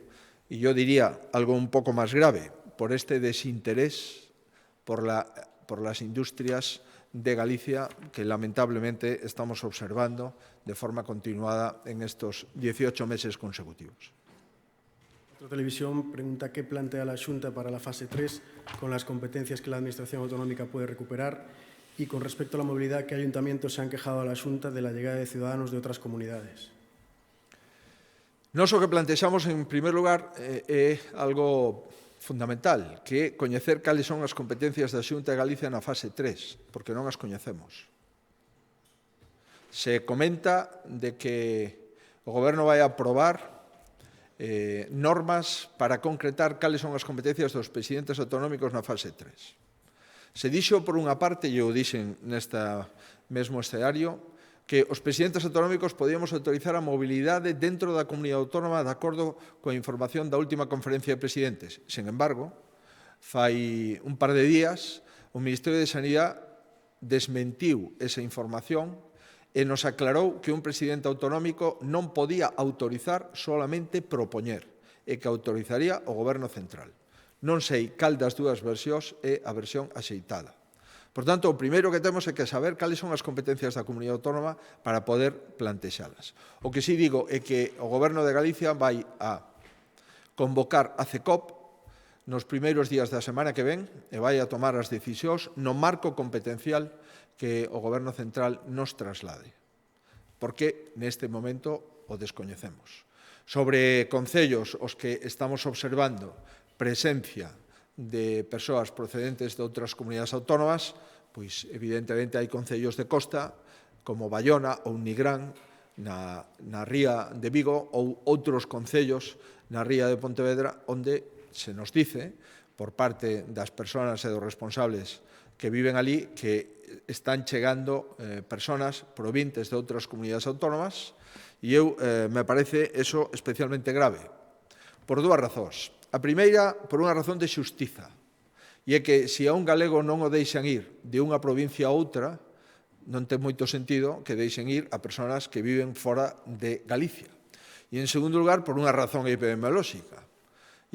y yo diría algo un poco más grave, por este desinterés por las industrias de Galicia que lamentablemente estamos observando de forma continuada en estos 18 meses consecutivos. Otra televisión pregunta qué plantea la Xunta para la fase 3 con las competencias que la Administración autonómica puede recuperar Y con respecto a la movilidad, ¿qué ayuntamientos se han quejado a la Xunta de la llegada de ciudadanos de otras comunidades? Nós o que plantexamos, en primer lugar, é algo fundamental, que é coñecer cales son as competencias da Xunta de Galicia na fase 3, porque non as coñecemos. Se comenta de que o Goberno vai aprobar normas para concretar cales son as competencias dos presidentes autonómicos na fase 3. Se dixo, por unha parte, e eu dixen neste mesmo escenario, que os presidentes autonómicos podíamos autorizar a mobilidade dentro da comunidade autónoma de acordo coa información da última conferencia de presidentes. Sen embargo, fai un par de días, o Ministerio de Sanidade desmentiu esa información e nos aclarou que un presidente autonómico non podía autorizar, solamente propoñer, e que autorizaría o Goberno central. Non sei cal das dúas versións é a versión axeitada. Por tanto, o primeiro que temos é que saber cales son as competencias da comunidade autónoma para poder plantexalas. O que sí digo é que o Goberno de Galicia vai a convocar a CECOP nos primeiros días da semana que ven e vai a tomar as decisións no marco competencial que o Goberno central nos traslade. Porque neste momento o descoñecemos. Sobre concellos os que estamos observando presencia de persoas procedentes de outras comunidades autónomas, pois evidentemente hai concellos de costa como Baiona ou Nigrán na ría de Vigo ou outros concellos na ría de Pontevedra onde se nos dice por parte das persoas e dos responsables que viven ali que están chegando persoas provintes de outras comunidades autónomas e me parece eso especialmente grave por dúas razóns. A primeira, por unha razón de xustiza, e é que se a un galego non o deixan ir de unha provincia a outra, non ten moito sentido que deixen ir a persoas que viven fora de Galicia. E, en segundo lugar, por unha razón epidemiolóxica,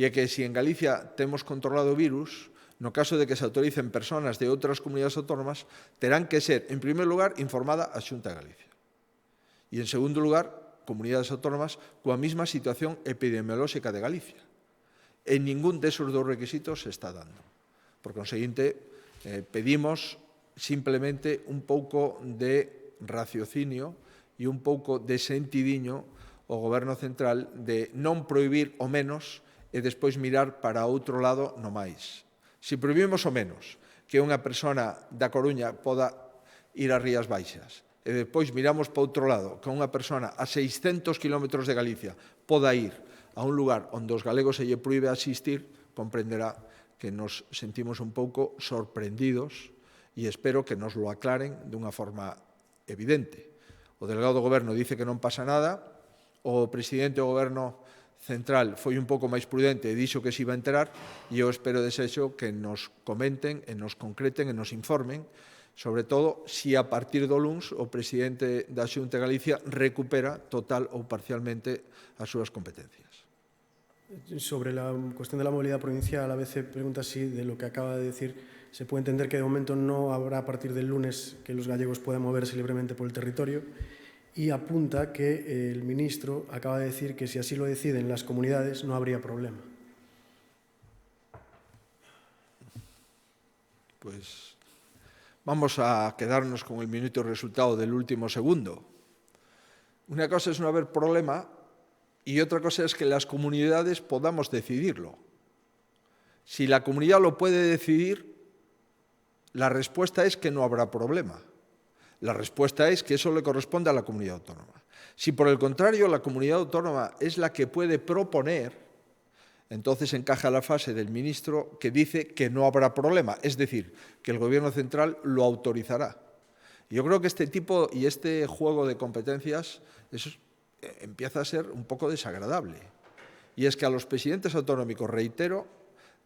e é que se en Galicia temos controlado o virus, no caso de que se autoricen persoas de outras comunidades autónomas, terán que ser, en primer lugar, informada a Xunta de Galicia. E, en segundo lugar, comunidades autónomas coa mesma situación epidemiolóxica de Galicia. En ningún desos dos requisitos se está dando. Por conseguinte, pedimos simplemente un pouco de raciocinio e un pouco de sentidiño ao Goberno central de non prohibir o menos e despois mirar para outro lado no máis. Se prohibimos o menos que unha persona da Coruña poda ir ás Rías Baixas e despois miramos para outro lado que unha persona a 600 km de Galicia poda ir a un lugar onde os galegos se lle proíbe asistir, comprenderá que nos sentimos un pouco sorprendidos e espero que nos lo aclaren dunha forma evidente. O delegado do Goberno dice que non pasa nada, o presidente do Goberno central foi un pouco máis prudente e dixo que se iba a enterar e eu espero desexo que nos comenten e nos concreten e nos informen sobre todo se a partir do luns o presidente da Xunta de Galicia recupera total ou parcialmente as súas competencias. Sobre la cuestión de la movilidad provincial, a veces pregunta si de lo que acaba de decir se puede entender que de momento no habrá a partir del lunes que los gallegos puedan moverse libremente por el territorio y apunta que el ministro acaba de decir que si así lo deciden las comunidades no habría problema. Pues vamos a quedarnos con el minuto resultado del último segundo. Una cosa es no haber problema y otra cosa es que las comunidades podamos decidirlo. Si la comunidad lo puede decidir, la respuesta es que no habrá problema. La respuesta es que eso le corresponde a la comunidad autónoma. Si por el contrario la comunidad autónoma es la que puede proponer, entonces encaja la fase del ministro que dice que no habrá problema, es decir, que el Gobierno central lo autorizará. Yo creo que este tipo y este juego de competencias empieza a ser un poco desagradable. Y es que a los presidentes autonómicos, reitero,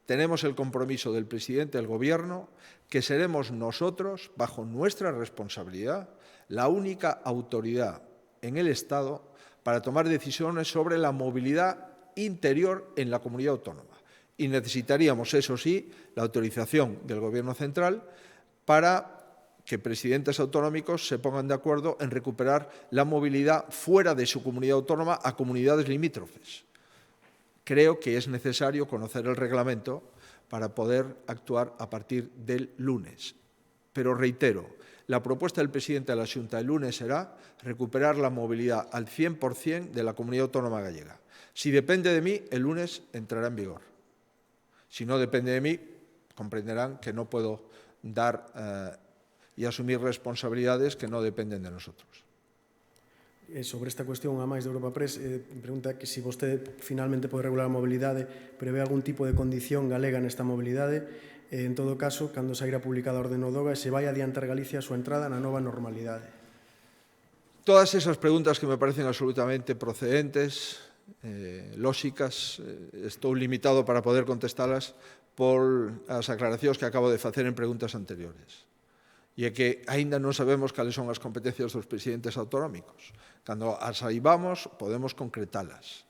tenemos el compromiso del presidente del Gobierno que seremos nosotros, bajo nuestra responsabilidad, la única autoridad en el Estado para tomar decisiones sobre la movilidad interior en la comunidad autónoma. Y necesitaríamos, eso sí, la autorización del Gobierno central para que presidentes autonómicos se pongan de acuerdo en recuperar la movilidad fuera de su comunidad autónoma a comunidades limítrofes. Creo que es necesario conocer el reglamento para poder actuar a partir del lunes. Pero reitero, la propuesta del presidente de la Xunta el lunes será recuperar la movilidad al 100% de la comunidad autónoma gallega. Si depende de mí, el lunes entrará en vigor. Si no depende de mí, comprenderán que no puedo dar y asumir responsabilidades que no dependen de nosotros. Sobre esta cuestión, a máis de Europa Press, pregunta que se vostede finalmente pode regular a mobilidade, prevé algún tipo de condición galega nesta mobilidade. En todo caso, cando sairá publicada a orde no DOGA, se vai adiantar Galicia a súa entrada na nova normalidade. Todas esas preguntas que me parecen absolutamente procedentes, lóxicas, estou limitado para poder contestalas por as aclaracións que acabo de facer en preguntas anteriores. E é que aínda non sabemos cales son as competencias dos presidentes autonómicos. Cando as saibamos, podemos concretalas.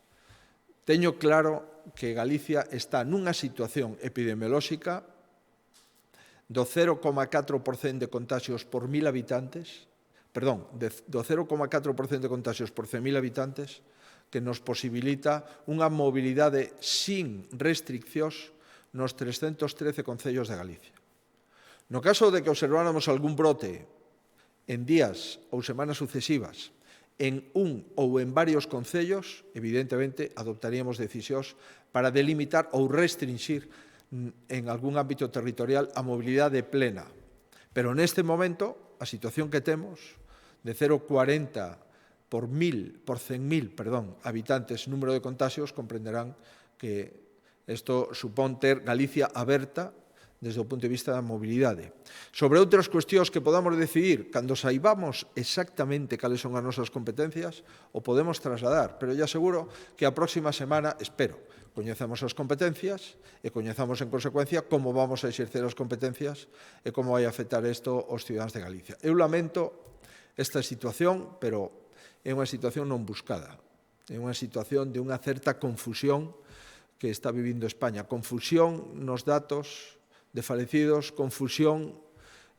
Teño claro que Galicia está nunha situación epidemiolóxica do 0,4% de contagios por 1.000 habitantes, do 0,4% de contagios por 100.000 habitantes, que nos posibilita unha mobilidade sin restriccións nos 313 concellos de Galicia. No caso de que observáramos algún brote en días ou semanas sucesivas en un ou en varios concellos, evidentemente adoptaríamos decisións para delimitar ou restringir en algún ámbito territorial a mobilidade plena. Pero neste momento, a situación que temos de 0,40 por 100.000 habitantes número de contagios, comprenderán que isto supón ter Galicia aberta desde o punto de vista da mobilidade. Sobre outras cuestións que podamos decidir, cando saibamos exactamente cales son as nosas competencias, o podemos trasladar, pero ya aseguro que a próxima semana, espero, coñezamos as competencias e coñezamos en consecuencia como vamos a exercer as competencias e como vai afectar isto aos cidadáns de Galicia. Eu lamento esta situación, pero é unha situación non buscada. É unha situación de unha certa confusión que está vivindo España. Confusión nos datos de falecidos, confusión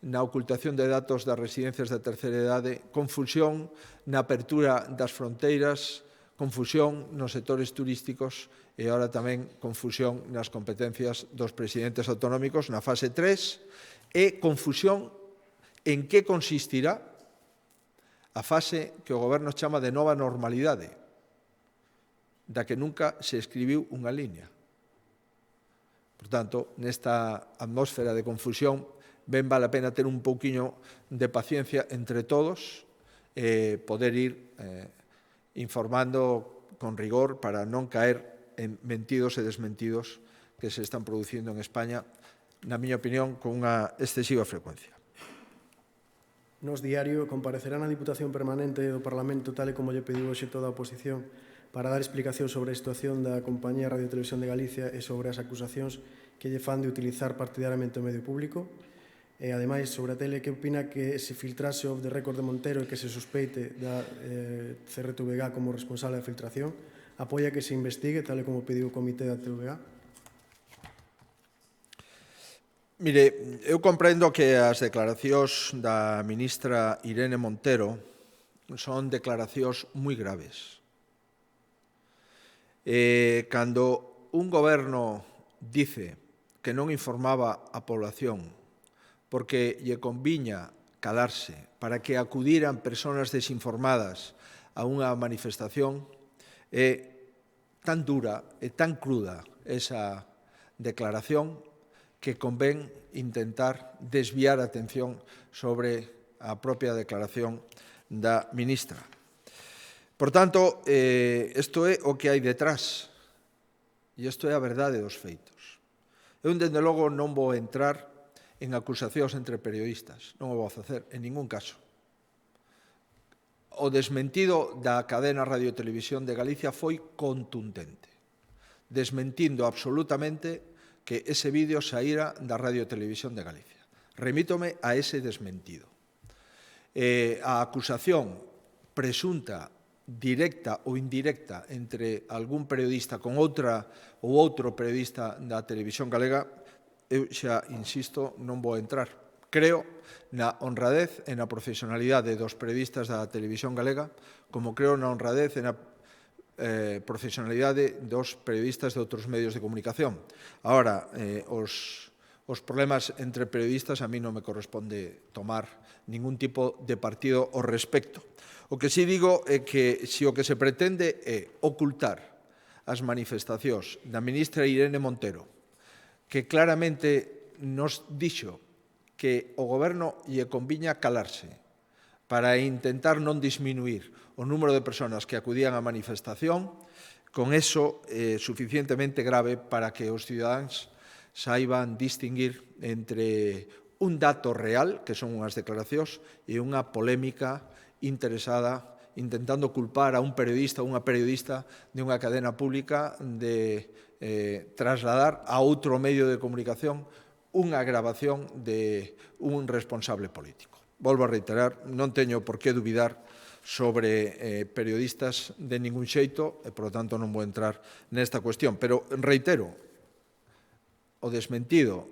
na ocultación de datos das residencias de terceira idade, confusión na apertura das fronteiras, confusión nos sectores turísticos e agora tamén confusión nas competencias dos presidentes autonómicos na fase 3 e confusión en que consistirá a fase que o Goberno chama de nova normalidade, da que nunca se escribiu unha línea. Por tanto, nesta atmósfera de confusión, ben vale a pena ter un pouquiño de paciencia entre todos e poder ir informando con rigor para non caer en mentidos e desmentidos que se están producindo en España, na miña opinión, con unha excesiva frecuencia. Nos Diario comparecerá na Diputación Permanente do Parlamento tal e como lle pediu hoxe toda a oposición para dar explicación sobre a situación da Compañía Radio Televisión de Galicia e sobre as acusacións que lle fan de utilizar partidariamente o medio público. E, ademais, sobre a tele, que opina que se filtrase off the record de Montero e que se sospeite da CRTVG como responsable da filtración? Apoia que se investigue, tal e como pediu o Comité da TVG? Mire, eu comprendo que as declaracións da ministra Irene Montero son declaracións moi graves. Cando un goberno dice que non informaba a población porque lle conviña calarse para que acudiran persoas desinformadas a unha manifestación, é tan dura e tan cruda esa declaración que convén intentar desviar a atención sobre a propia declaración da ministra. Por tanto, isto é o que hai detrás, e isto é a verdade dos feitos. Eu, dende logo, non vou entrar en acusacións entre periodistas, non o vou facer en ningún caso. O desmentido da cadena Radio Televisión de Galicia foi contundente, desmentindo absolutamente que ese vídeo saíra da Radio Televisión de Galicia. Remítome a ese desmentido. A acusación presunta, directa ou indirecta, entre algún periodista con outra ou outro periodista da televisión galega, eu xa insisto, non vou entrar. Creo na honradez e na profesionalidade dos periodistas da televisión galega, como creo na honradez e na profesionalidade dos periodistas de outros medios de comunicación. Agora, os os problemas entre periodistas a mí non me corresponde tomar ningún tipo de partido ao respecto. O que sí digo é que se o que se pretende é ocultar as manifestacións da ministra Irene Montero, que claramente nos dixo que o goberno lle conviña calarse para intentar non disminuir o número de persoas que acudían á manifestación, con eso suficientemente grave para que os cidadáns saiban distinguir entre un dato real, que son unhas declaracións, e unha polémica interesada intentando culpar a un periodista ou unha periodista de unha cadena pública de trasladar a outro medio de comunicación unha grabación de un responsable político. Volvo a reiterar, non teño por que dubidar sobre periodistas de ningún xeito e, por lo tanto, non vou entrar nesta cuestión. Pero, reitero, o desmentido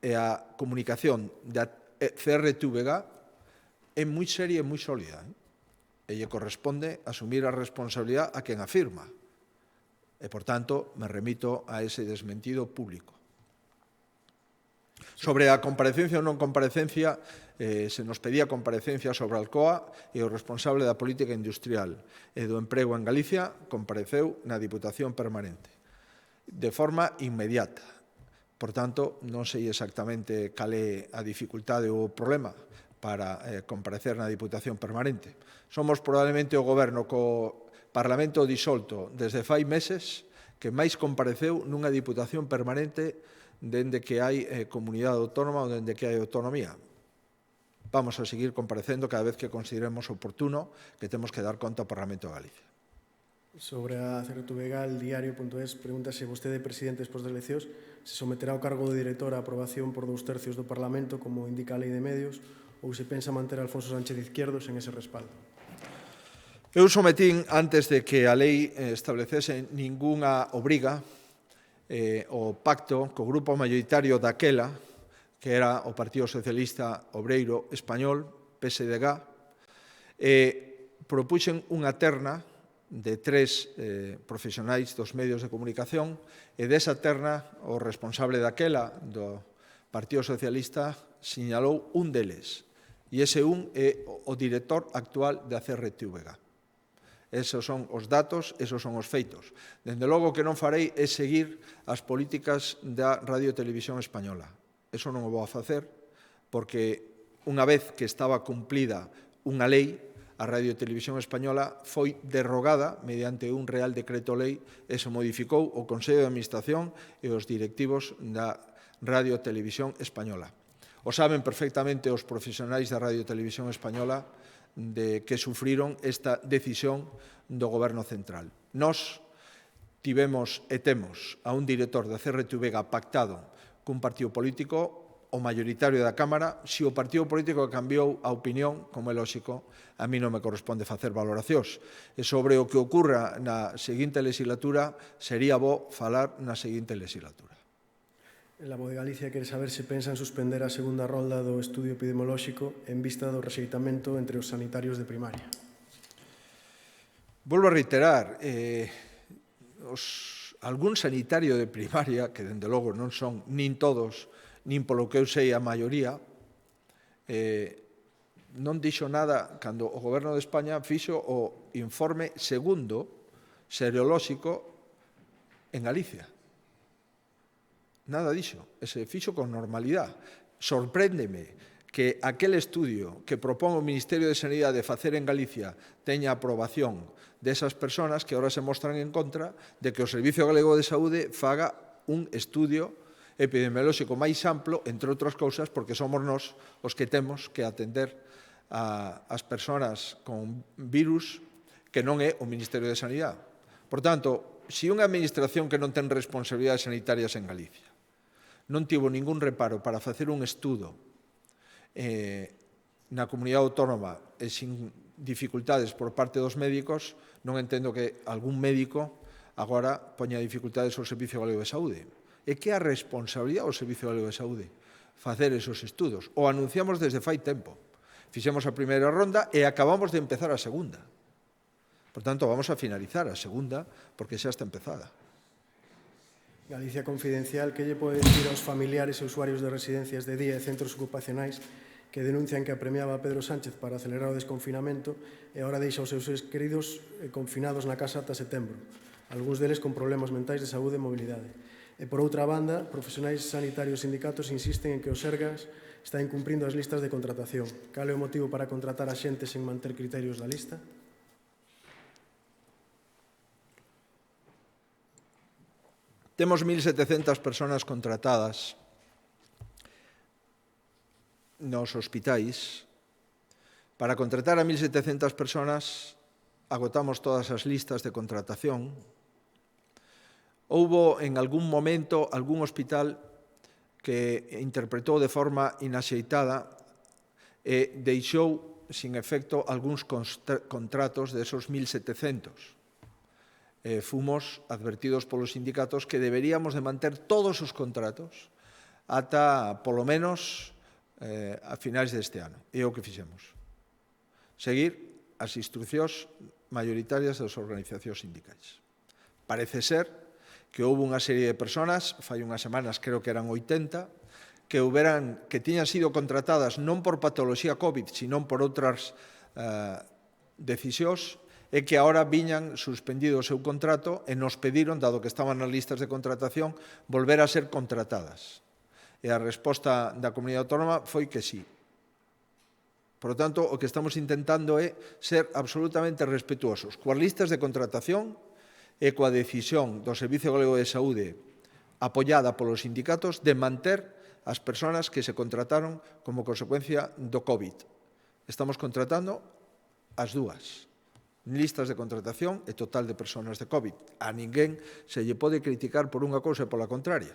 e a comunicación da CRTVG é moi seria e moi sólida. E lle corresponde asumir a responsabilidade a quen afirma. E, por tanto, me remito a ese desmentido público. Sobre a comparecencia ou non comparecencia, se nos pedía comparecencia sobre a Alcoa e o responsable da política industrial e do emprego en Galicia compareceu na Diputación Permanente de forma inmediata. Por tanto, non sei exactamente cal é a dificultade ou o problema para comparecer na Diputación Permanente. Somos probablemente o goberno co Parlamento disolto desde fai meses que máis compareceu nunha Diputación Permanente dende que hai comunidade autónoma ou dende que hai autonomía. Vamos a seguir comparecendo cada vez que consideremos oportuno que temos que dar conta ao Parlamento de Galicia. Sobre a CRTVG, el diario.es pregunta se vostede, presidente, despois das eleccións, se someterá ao cargo de director a aprobación por 2/3 do Parlamento, como indica a Lei de Medios, ou se pensa manter a Alfonso Sánchez Izquierdos en ese respaldo. Eu sometín, antes de que a lei establecese ningunha obriga, o pacto co grupo maioritario daquela, que era o Partido Socialista Obreiro Español, PSDG, propuxen unha terna de 3 profesionais dos medios de comunicación e desa terna o responsable daquela do Partido Socialista señalou un deles e ese un é o director actual da CRTVG. Esos son os datos, esos son os feitos. Dende logo que non farei é seguir as políticas da Radio Televisión Española. Eso non o vou a facer porque unha vez que estaba cumplida unha lei, a Radio Televisión Española foi derrogada mediante un Real Decreto Lei e se modificou o Consello de Administración e os directivos da Radio Televisión Española. O saben perfectamente os profesionais da Radio Televisión Española de que sufriron esta decisión do Goberno Central. Nós tivemos e temos a un director da CRTVG pactado cun partido político, o maioritario da Cámara. Se o partido político cambiou a opinión, como é lógico, a mí non me corresponde facer valoracións. E sobre o que ocurra na seguinte legislatura, sería bo falar na seguinte legislatura. La Voz de Galicia quere saber se pensan suspender a segunda rolda do estudio epidemiolóxico en vista do rexeitamento entre os sanitarios de primaria. Volvo a reiterar, algún sanitario de primaria, que dende logo non son nin todos, nin polo que eu sei a maioría, non dixo nada cando o Goberno de España fixo o informe segundo serolóxico en Galicia. Nada dixo, se fixo con normalidade. Sorpréndeme que aquel estudio que propón o Ministerio de Sanidade facer en Galicia teña aprobación desas persoas que ahora se mostran en contra de que o Servicio Galego de Saúde faga un estudio epidemiolóxico máis amplo, entre outras cousas, porque somos nós os que temos que atender as persoas con virus que non é o Ministerio de Sanidade. Por tanto, se unha administración que non ten responsabilidades sanitarias en Galicia non tivo ningún reparo para facer un estudo na comunidade autónoma e sin dificultades por parte dos médicos, non entendo que algún médico agora poña dificultades ao Servicio Galego de Saúde. E que a responsabilidade do Servicio Galego de Saúde facer esos estudos. O anunciamos desde fai tempo. Fixemos a primeira ronda e acabamos de empezar a segunda. Por tanto, vamos a finalizar a segunda porque xa está empezada. Galicia Confidencial, que lle pode dicir aos familiares e usuarios de residencias de día e centros ocupacionais que denuncian que apremiaba a Pedro Sánchez para acelerar o desconfinamento e agora deixa os seus seres queridos confinados na casa ata setembro, algúns deles con problemas mentais de saúde e mobilidade. E, por outra banda, profesionais sanitarios e sindicatos insisten en que o Sergas está incumprindo as listas de contratación. Cal é o motivo para contratar a xente sen manter criterios da lista? Temos 1.700 persoas contratadas nos hospitais. Para contratar a 1.700 persoas agotamos todas as listas de contratación. Houbo en algún momento algún hospital que interpretou de forma inaxeitada e deixou sin efecto algúns contratos de esos 1.700. Fomos advertidos polos sindicatos que deberíamos de manter todos os contratos ata, polo menos, a finais deste ano. É o que fixemos. Seguir as instruccións maioritarias das organizacións sindicais. Parece ser que houve unha serie de persoas, fai unhas semanas creo que eran 80, que tiñan sido contratadas non por patoloxía COVID, sino por outras decisións, e que agora viñan suspendido o seu contrato e nos pediron, dado que estaban nas listas de contratación, volver a ser contratadas. E a resposta da Comunidade Autónoma foi que sí. Por lo tanto, o que estamos intentando é ser absolutamente respetuosos coas listas de contratación e coa decisión do Servicio Galego de Saúde apoiada polos sindicatos de manter as persoas que se contrataron como consecuencia do COVID. Estamos contratando as dúas. Listas de contratación e total de persoas de COVID. A ninguén se lle pode criticar por unha cousa e pola contraria.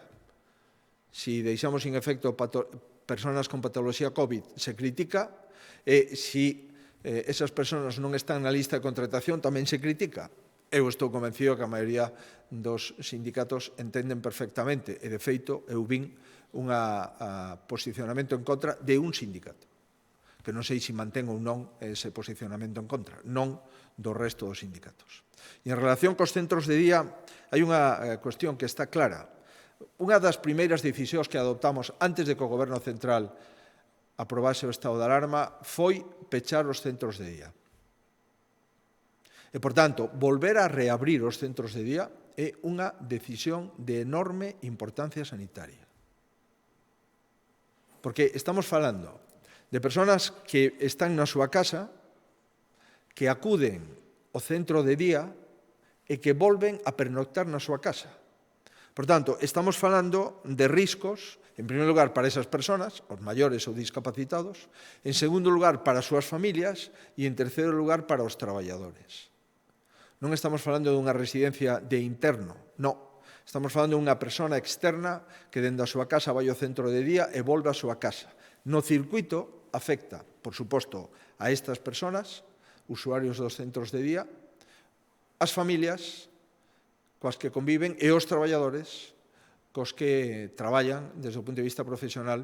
Si deixamos sin efecto persoas con patoloxía COVID, se critica, e si esas persoas non están na lista de contratación, tamén se critica. Eu estou convencido que a maioría dos sindicatos entenden perfectamente, e de feito eu vin un posicionamento en contra de un sindicato, que non sei se mantén ou non ese posicionamento en contra, non do resto dos sindicatos. E en relación cos centros de día, hai unha cuestión que está clara. Unha das primeiras decisións que adoptamos antes de que o Goberno Central aprobase o estado de alarma foi pechar os centros de día. E, por tanto, volver a reabrir os centros de día é unha decisión de enorme importancia sanitaria. Porque estamos falando de persoas que están na súa casa, que acuden ao centro de día e que volven a pernoctar na súa casa. Por tanto, estamos falando de riscos, en primeiro lugar, para esas persoas, os maiores ou discapacitados, en segundo lugar, para as súas familias e, en terceiro lugar, para os traballadores. Non estamos falando dunha residencia de interno, non. Estamos falando dunha persona externa que dende a súa casa vai ao centro de día e volve á súa casa. No circuito afecta, por suposto, a estas persoas, usuarios dos centros de día, as familias coas que conviven e os traballadores cos que traballan desde o punto de vista profesional.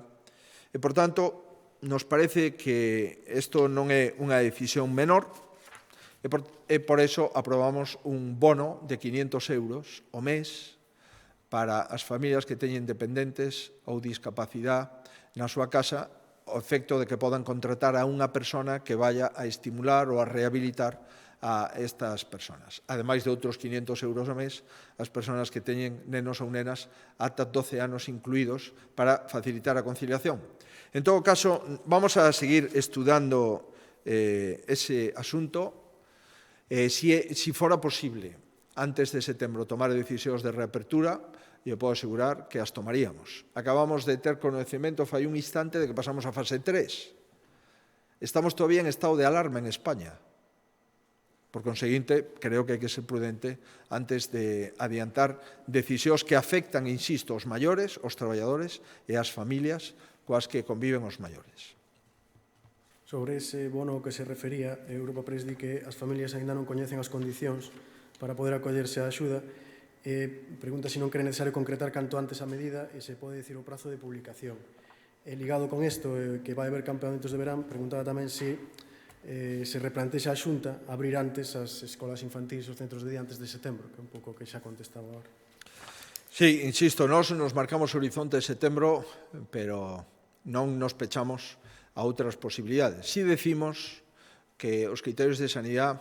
E, por tanto, nos parece que isto non é unha decisión menor e por eso aprobamos un bono de 500 euros ao mes para as familias que teñen dependentes ou discapacidade na súa casa, o efecto de que podan contratar a unha persona que vaya a estimular ou a rehabilitar a estas persoas. Ademais de outros 500 euros ao mes, as persoas que teñen nenos ou nenas ata 12 anos incluídos para facilitar a conciliación. En todo caso, vamos a seguir estudando ese asunto. Si fora posible, antes de setembro, tomar decisións de reapertura, e podo asegurar que as tomaríamos. Acabamos de ter conhecimento fai un instante de que pasamos a fase 3. Estamos todavía en estado de alarma en España. Por conseguinte, creo que hai que ser prudente antes de adiantar decisións que afectan, insisto, os maiores, os traballadores e as familias coas que conviven os maiores. Sobre ese bono que se refería, Europa Press di que as familias aínda non coñecen as condicións para poder acollerse á axuda. Pregunta se non cree necesario concretar canto antes a medida e se pode dicir o prazo de publicación. Ligado con isto, que vai haber campamentos de verán, preguntaba tamén se replantexa a Xunta abrir antes as escolas infantís, os centros de día antes de setembro, que é un pouco que xa contestaba agora. Sí, insisto, nós nos marcamos o horizonte de setembro, pero non nos pechamos a outras posibilidades. Si decimos que os criterios de sanidade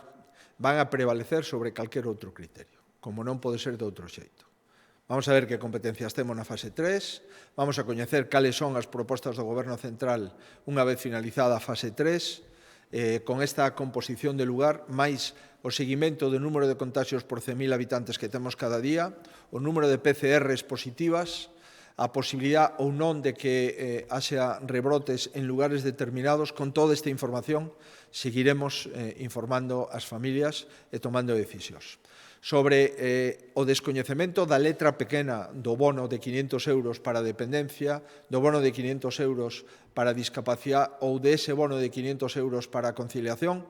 van a prevalecer sobre calquer outro criterio, como non pode ser de outro xeito. Vamos a ver que competencias temos na fase 3, vamos a coñecer cales son as propostas do Goberno Central unha vez finalizada a fase 3, con esta composición de lugar, máis o seguimento do número de contagios por 100.000 habitantes que temos cada día, o número de PCRs positivas, a posibilidad ou non de que haxa rebrotes en lugares determinados. Con toda esta información seguiremos informando as familias e tomando decisións. Sobre o descoñecemento da letra pequena do bono de 500 euros para dependencia, do bono de 500 euros para discapacidade ou de ese bono de 500 euros para conciliación,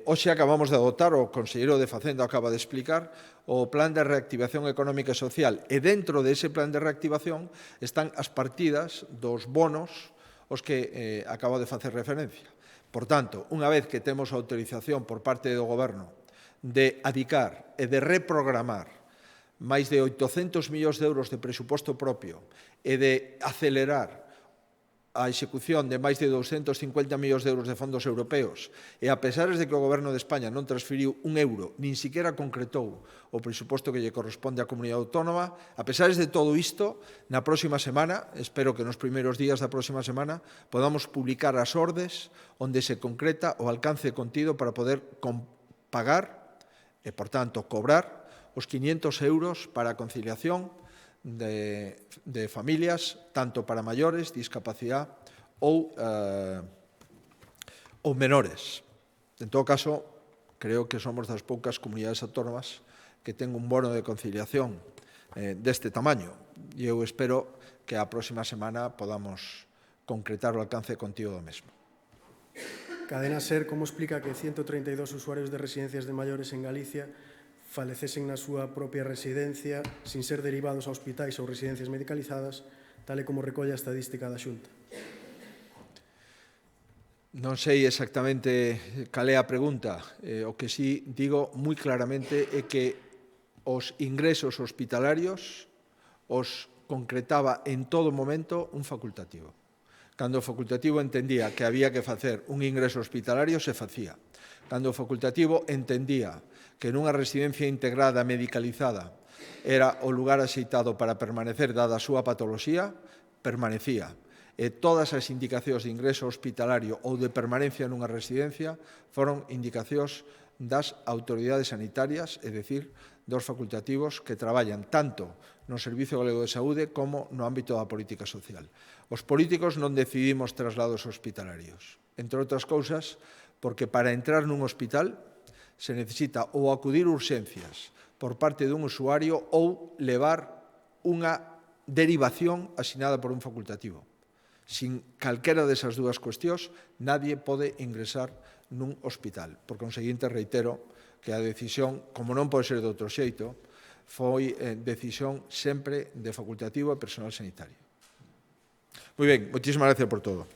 hoxe acabamos de adoptar, o conselleiro de Facenda acaba de explicar, o Plan de Reactivación Económica e Social, e dentro dese Plan de Reactivación están as partidas dos bonos aos que acabo de facer referencia. Por tanto, unha vez que temos a autorización por parte do Goberno de adicar e de reprogramar máis de 800 millóns de euros de presuposto propio e de acelerar a execución de máis de 250 millóns de euros de fondos europeos, e a pesar de que o Goberno de España non transferiu un euro, nin siquiera concretou o presuposto que lle corresponde á comunidade autónoma, a pesar de todo isto, na próxima semana, espero que nos primeiros días da próxima semana, podamos publicar as ordes onde se concreta o alcance contido para poder pagar e, por tanto, cobrar os 500 euros para a conciliación de familias, tanto para maiores, discapacidade ou menores. En todo caso, creo que somos das poucas comunidades autónomas que ten un bono de conciliación deste tamaño, e eu espero que a próxima semana podamos concretar o alcance contido do mesmo. Cadena SER, como explica que 132 usuarios de residencias de maiores en Galicia falecesen na súa propia residencia sin ser derivados a hospitais ou residencias medicalizadas, tal e como recolle a estadística da Xunta? Non sei exactamente cal é a pregunta. O que sí digo moi claramente é que os ingresos hospitalarios os concretaba en todo momento un facultativo. Cando o facultativo entendía que había que facer un ingreso hospitalario, se facía. Cando o facultativo entendía que nunha residencia integrada medicalizada era o lugar axeitado para permanecer dada a súa patoloxía, permanecía. E todas as indicacións de ingreso hospitalario ou de permanencia nunha residencia foron indicacións das autoridades sanitarias, é dicir, dos facultativos que traballan tanto no Servicio Galego de Saúde como no ámbito da política social. Os políticos non decidimos traslados hospitalarios, entre outras cousas, porque para entrar nun hospital se necesita ou acudir urxencias por parte dun usuario ou levar unha derivación asinada por un facultativo. Sin calquera desas dúas cuestións, nadie pode ingresar nun hospital. Por conseguinte, reitero que a decisión, como non pode ser de outro xeito, foi decisión sempre de facultativo e personal sanitario. Moi ben, moitísimas gracias por todo.